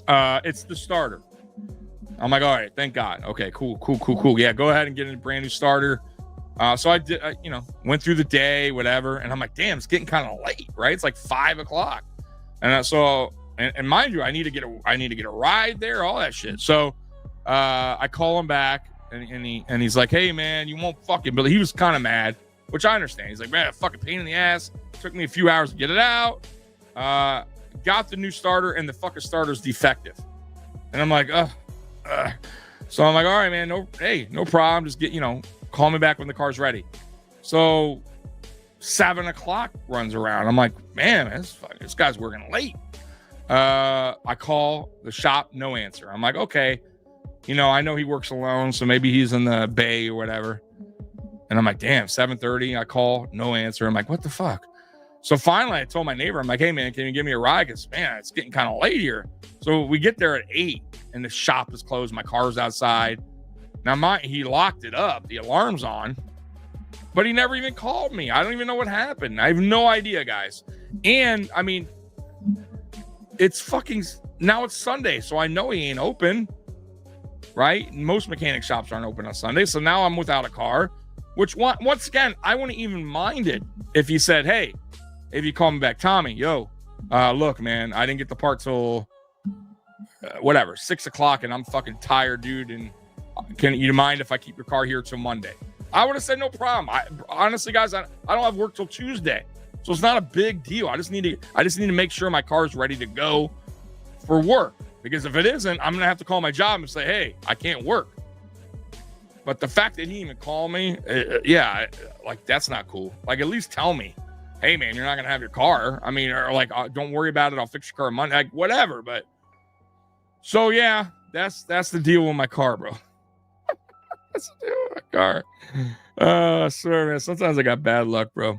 it's the starter. I'm like, all right, thank God. Okay, cool. Yeah, go ahead and get a brand new starter. So I did, went through the day, whatever. And I'm like, damn, it's getting kind of late, right? It's like 5 o'clock. And so mind you, I need to get a ride there, all that shit. So I call him back. And he's like, hey, man, you won't fucking believe. He was kind of mad, which I understand. He's like, man, fucking pain in the ass. Took me a few hours to get it out. Got the new starter, and the fucking starter's defective. And I'm like, So I'm like, all right, man, no problem. Just call me back when the car's ready. So 7 o'clock runs around. I'm like, man, this guy's working late. I call the shop, no answer. I'm like, okay. I know he works alone, so maybe he's in the bay or whatever. And I'm like, damn, 7:30. I call, no answer. I'm like, what the fuck? So finally, I told my neighbor, I'm like, hey, man, can you give me a ride? Because, man, it's getting kind of late here. So we get there at 8, and the shop is closed. My car's outside. Now, he locked it up. The alarm's on. But he never even called me. I don't even know what happened. I have no idea, guys. And, I mean, now it's Sunday, so I know he ain't open. Right? Most mechanic shops aren't open on Sunday. So now I'm without a car, which once again, I wouldn't even mind it if he said, hey, if you call me back, Tommy, look, man, I didn't get the part till 6 o'clock and I'm fucking tired, dude. And can you mind if I keep your car here till Monday? I would have said no problem. Honestly, guys, I don't have work till Tuesday. So it's not a big deal. I just need to make sure my car is ready to go for work. Because if it isn't, I'm going to have to call my job and say, hey, I can't work. But the fact that he even called me, that's not cool. Like, at least tell me. hey man, you're not gonna have your car. I mean, or like, don't worry about it. I'll fix your car Monday, like whatever. But so yeah, that's the deal with my car, bro. That's the deal with my car. Sorry, man. Sometimes I got bad luck, bro.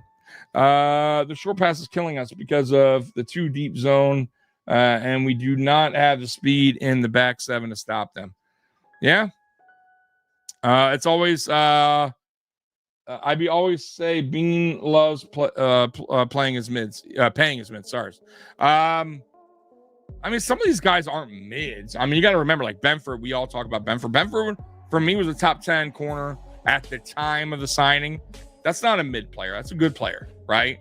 The short pass is killing us because of the too deep zone, and we do not have the speed in the back seven to stop them. Yeah. It's always always say Bean loves playing his mids, paying his mids. Sorry. I mean, some of these guys aren't mids. I mean, you got to remember, like Benford. We all talk about Benford. Benford for me was a top 10 corner at the time of the signing. That's not a mid player. That's a good player, right?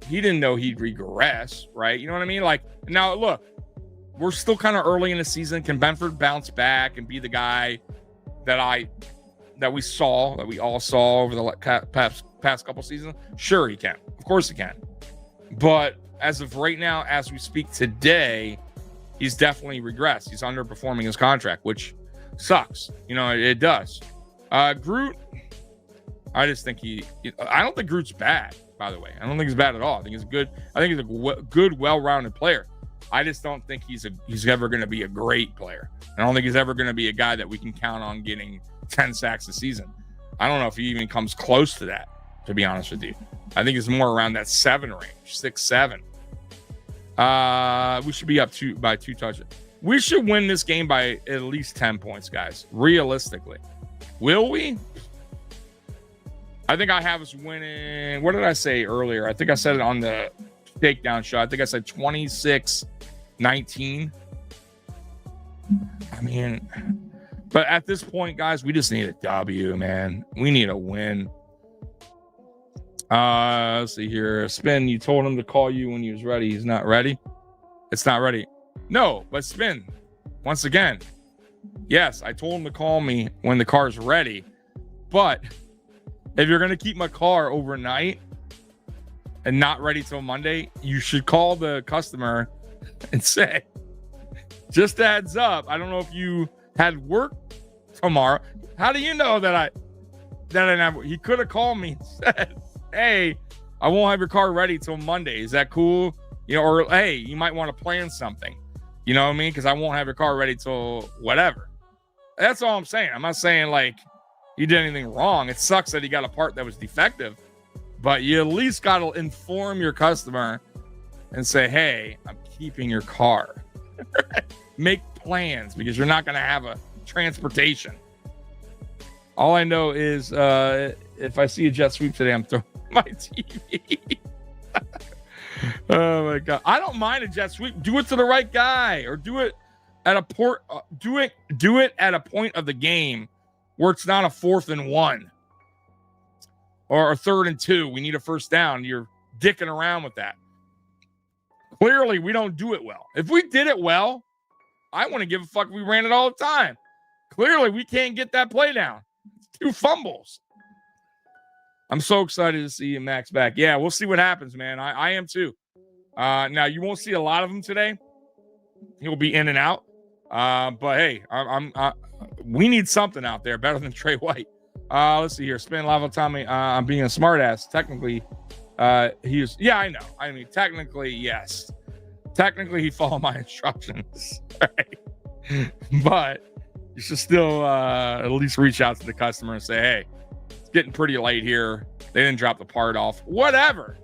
He didn't know he'd regress, right? You know what I mean? Like, now look, we're still kind of early in the season. Can Benford bounce back and be the guy that we all saw over the past couple seasons? Sure, he can. Of course he can. But as of right now, as we speak today, he's definitely regressed. He's underperforming his contract, which sucks. You know, it does. Groot, I just think I don't think Groot's bad, by the way. I don't think he's bad at all. I think he's good. I think he's a good, well-rounded player. I just don't think he's ever going to be a great player. I don't think he's ever going to be a guy that we can count on getting 10 sacks a season. I don't know if he even comes close to that, to be honest with you. I think it's more around that 7 range, 6, 7. We should be up by 2 touchdowns. We should win this game by at least 10 points, guys. Realistically. Will we? I think I have us winning. What did I say earlier? I think I said it on the takedown show. I think I said 26-19. I mean, but at this point, guys, we just need a W, man. We need a win. Let's see here. Spin, you told him to call you when he was ready. He's not ready. It's not ready. No, but Spin, once again, yes, I told him to call me when the car's ready. But if you're going to keep my car overnight and not ready till Monday, you should call the customer and say, just a heads up, I don't know if you had work tomorrow. How do you know that I didn't have? He could have called me and said, hey, I won't have your car ready till Monday. Is that cool? You know, or hey, you might want to plan something. You know what I mean? Because I won't have your car ready till whatever. That's all I'm saying. I'm not saying like he did anything wrong. It sucks that he got a part that was defective, but you at least got to inform your customer and say, hey, I'm keeping your car. Make plans, because you're not going to have a transportation. All I know is if I see a jet sweep today, I'm throwing my TV. Oh my God. I don't mind a jet sweep. Do it to the right guy, or do it at a port. Do it at a point of the game where it's not a 4th and 1 or a 3rd and 2. We need a first down. You're dicking around with that. Clearly, we don't do it well. If we did it well, I want to give a fuck if we ran it all the time. Clearly, we can't get that play down. It's 2 fumbles. I'm so excited to see Max back. Yeah, we'll see what happens, man. I am too. Now, you won't see a lot of him today. He'll be in and out. But hey, we need something out there better than Trey White. Let's see here. Spin Lava Tommy. I'm being a smartass. Technically, he's. Yeah, I know. I mean, technically, yes. Technically, he followed my instructions. Right? But you should still at least reach out to the customer and say, hey, it's getting pretty late here. They didn't drop the part off. Whatever.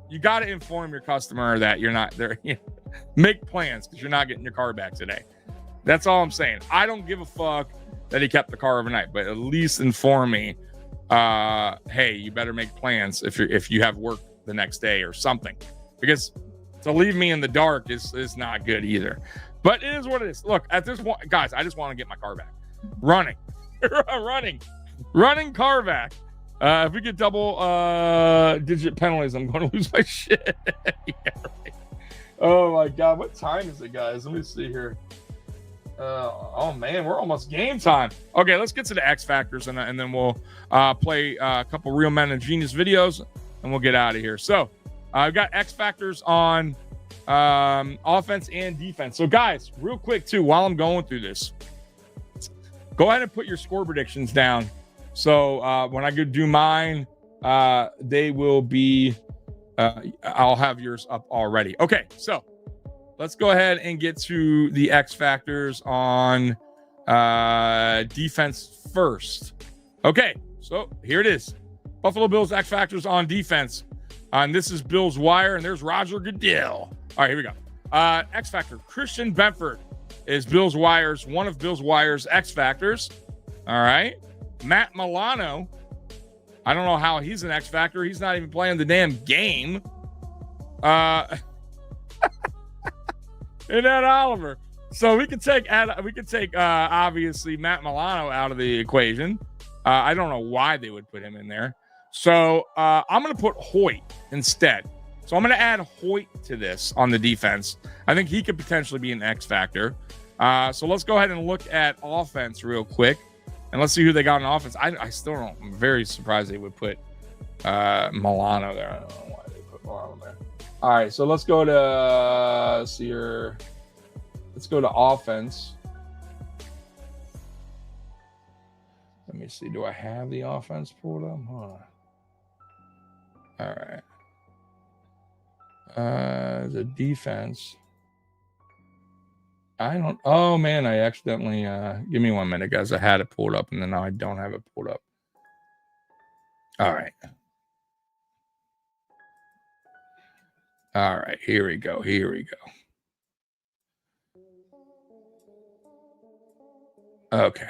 You got to inform your customer that you're not there. Make plans, because you're not getting your car back today. That's all I'm saying. I don't give a fuck that he kept the car overnight, but at least inform me. Hey, you better make plans if you have work the next day or something, because to leave me in the dark is not good either. But it is what it is. Look, at this point, guys, I just want to get my car back. Running car back. If we get double digit penalties, I'm going to lose my shit. Yeah, right. Oh my God, what time is it, guys? Let me see here. Oh man, we're almost game time. Okay, let's get to the X Factors, and then we'll play a couple Real Men and Genius videos, and we'll get out of here. So I've got X Factors on offense and defense. So guys, real quick too, while I'm going through this, go ahead and put your score predictions down. So when I go do mine, they will be I'll have yours up already. Okay, so let's go ahead and get to the X factors on defense first. Okay, so here it is. Buffalo Bills X factors on defense. And this is Bills Wire, and there's Roger Goodell. All right, here we go. X factor. Christian Benford is Bills Wire's, one of Bills Wire's X factors. All right. Matt Milano. I don't know how he's an X factor. He's not even playing the damn game. And Ed Oliver. So we can take obviously Matt Milano out of the equation. I don't know why they would put him in there. So I'm going to put Hoyt instead. So I'm going to add Hoyt to this on the defense. I think he could potentially be an X factor. So let's go ahead and look at offense real quick. And let's see who they got on offense. I still don't. I'm very surprised they would put Milano there. I don't know why they put Milano there. All right, so let's go to see here. Let's go to offense. Let me see. Do I have the offense pulled up? Hold on. All right. The defense. I don't. Oh man, I accidentally. Give me 1 minute, guys. I had it pulled up, and then now I don't have it pulled up. All right. All right. Here we go. Okay.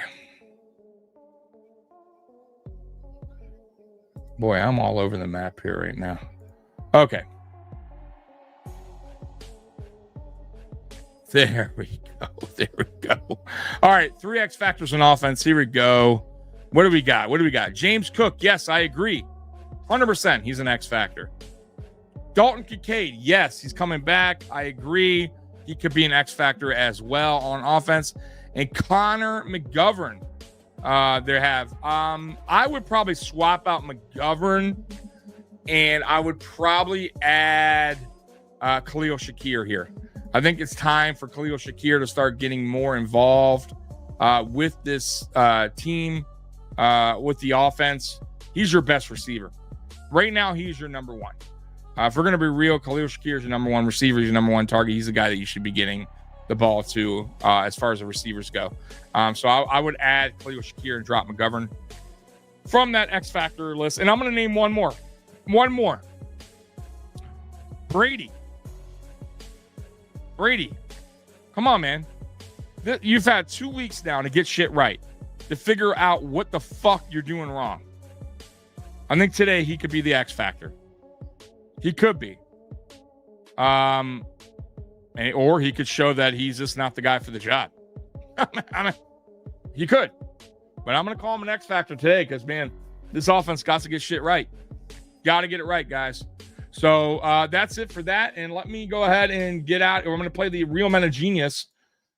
Boy, I'm all over the map here right now. Okay. There we go. All right, 3 X factors on offense. Here we go. What do we got? James Cook. Yes, I agree. 100%. He's an X factor. Dalton Kincaid. Yes, he's coming back. I agree. He could be an X factor as well on offense. And Connor McGovern. I would probably swap out McGovern, and I would probably add Khalil Shakir here. I think it's time for Khalil Shakir to start getting more involved with this team, with the offense. He's your best receiver. Right now, he's your number one. If we're going to be real, Khalil Shakir is your number one receiver. He's your number one target. He's the guy that you should be getting the ball to as far as the receivers go. So I would add Khalil Shakir and drop McGovern from that X Factor list. And I'm going to name one more. Brady. Come on, man. You've had 2 weeks now to get shit right, to figure out what the fuck you're doing wrong. I think today he could be the X Factor. He could be. Or he could show that he's just not the guy for the job. He could. But I'm going to call him an X Factor today because, man, this offense got to get shit right. Got to get it right, guys. So that's it for that. And let me go ahead and get out. We're going to play the Real Men of Genius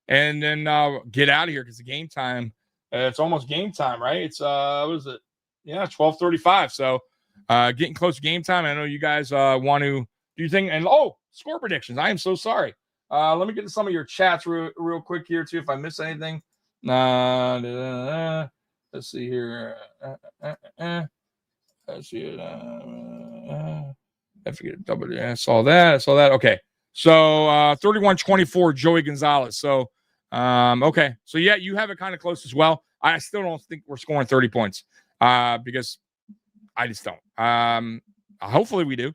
and then get out of here because the game time. It's almost game time, right? It's, what is it? Yeah, 12:35. So getting close to game time. I know you guys want to do things. And, score predictions. I am so sorry. Let me get to some of your chats real quick here, too, if I miss anything. Let's see here. Let's see. I forget. I saw that. Okay. So 31-24, Joey Gonzalez. So, okay. So, yeah, you have it kind of close as well. I still don't think we're scoring 30 points because I just don't. Hopefully we do.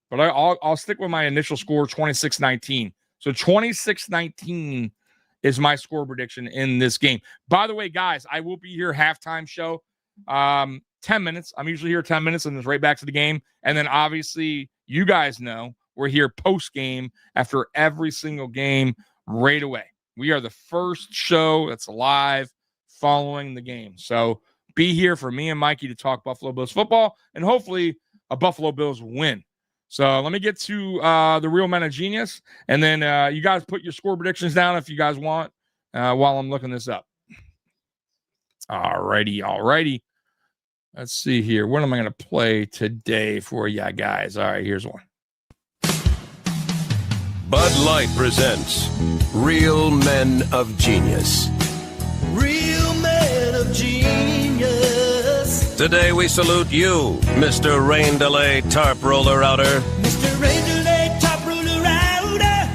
But I'll stick with my initial score, 26-19. So 26-19 is my score prediction in this game. By the way, guys, I will be here halftime show. 10 minutes. I'm usually here 10 minutes and it's right back to the game. And then obviously you guys know we're here post game after every single game right away. We are the first show that's live following the game. So be here for me and Mikey to talk Buffalo Bills football and hopefully a Buffalo Bills win. So let me get to the Real Men of Genius, and then you guys put your score predictions down if you guys want while I'm looking this up. All righty. Let's see here. What am I going to play today for you guys? All right, here's one. Bud Light presents Real Men of Genius. Real Men of Genius. Today we salute you, Mr. Rain Delay Tarp Roller Outer. Mr.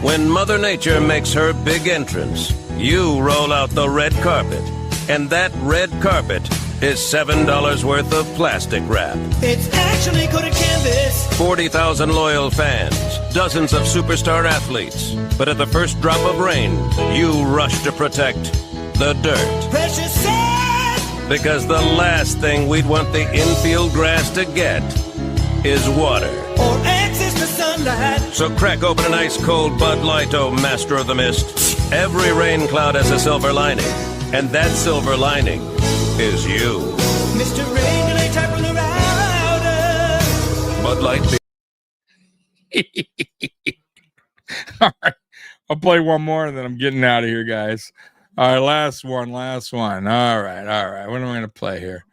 When Mother Nature makes her big entrance, you roll out the red carpet. And that red carpet is $7 worth of plastic wrap. It's actually coated canvas. 40,000 loyal fans, dozens of superstar athletes. But at the first drop of rain, you rush to protect the dirt. Precious sand. Because the last thing we'd want the infield grass to get is water. Or access to sunlight. So crack open an ice cold Bud Light, oh master of the mist. Every rain cloud has a silver lining, and that silver lining is you. Mr. Regulator from the router. Bud Light All right. I'll play one more and then I'm getting out of here, guys. All right, last one. All right. What am I going to play here?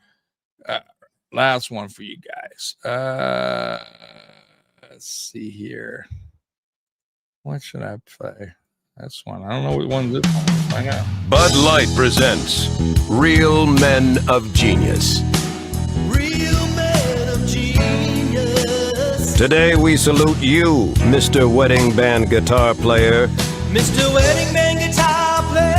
Last one for you guys. Let's see here. What should I play? This one. I don't know what one this one. Let's find out. Bud Light presents Real Men of Genius. Real men of genius. Today we salute you, Mr. Wedding Band guitar player. Mr. Wedding Man guitar player.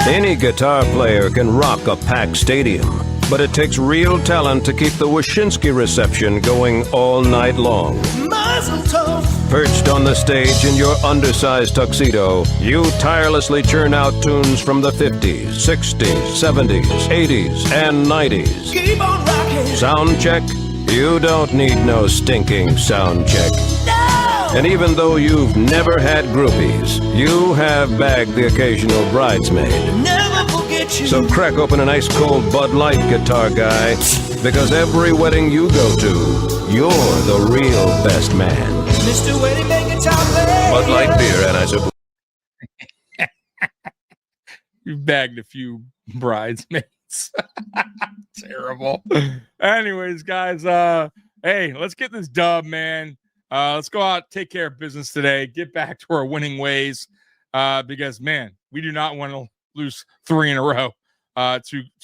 Any guitar player can rock a packed stadium, but it takes real talent to keep the Wyszynski reception going all night long. Mazel tov. Perched on the stage in your undersized tuxedo, you tirelessly churn out tunes from the 50s, 60s, 70s, 80s, and 90s. Keep on rocking. Sound check? You don't need no stinking sound check. No. And even though you've never had groupies, you have bagged the occasional bridesmaid. Never forget you. So crack open an ice cold Bud Light, guitar guy, because every wedding you go to, you're the real best man. Mr. Wedding Man guitar player. Bud Light beer, and I suppose. You've bagged a few bridesmaids. Terrible. Anyways, guys, hey, let's get this dub, man. Let's go out, take care of business today, get back to our winning ways, because, man, we do not want to lose 3 in a row to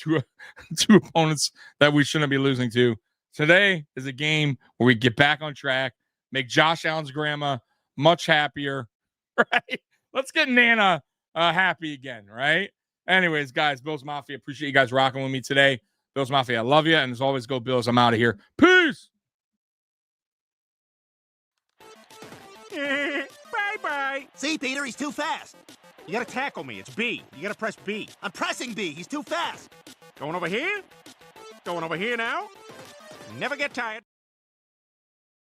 opponents that we shouldn't be losing to. Today is a game where we get back on track, make Josh Allen's grandma much happier, right? Let's get Nana happy again, right? Anyways, guys, Bills Mafia, appreciate you guys rocking with me today. Bills Mafia, I love you. And as always, go Bills. I'm out of here. Peace. Bye-bye. See, Peter, he's too fast. You gotta tackle me. It's B. You gotta press B. I'm pressing B. He's too fast. Going over here? Going over here now? Never get tired.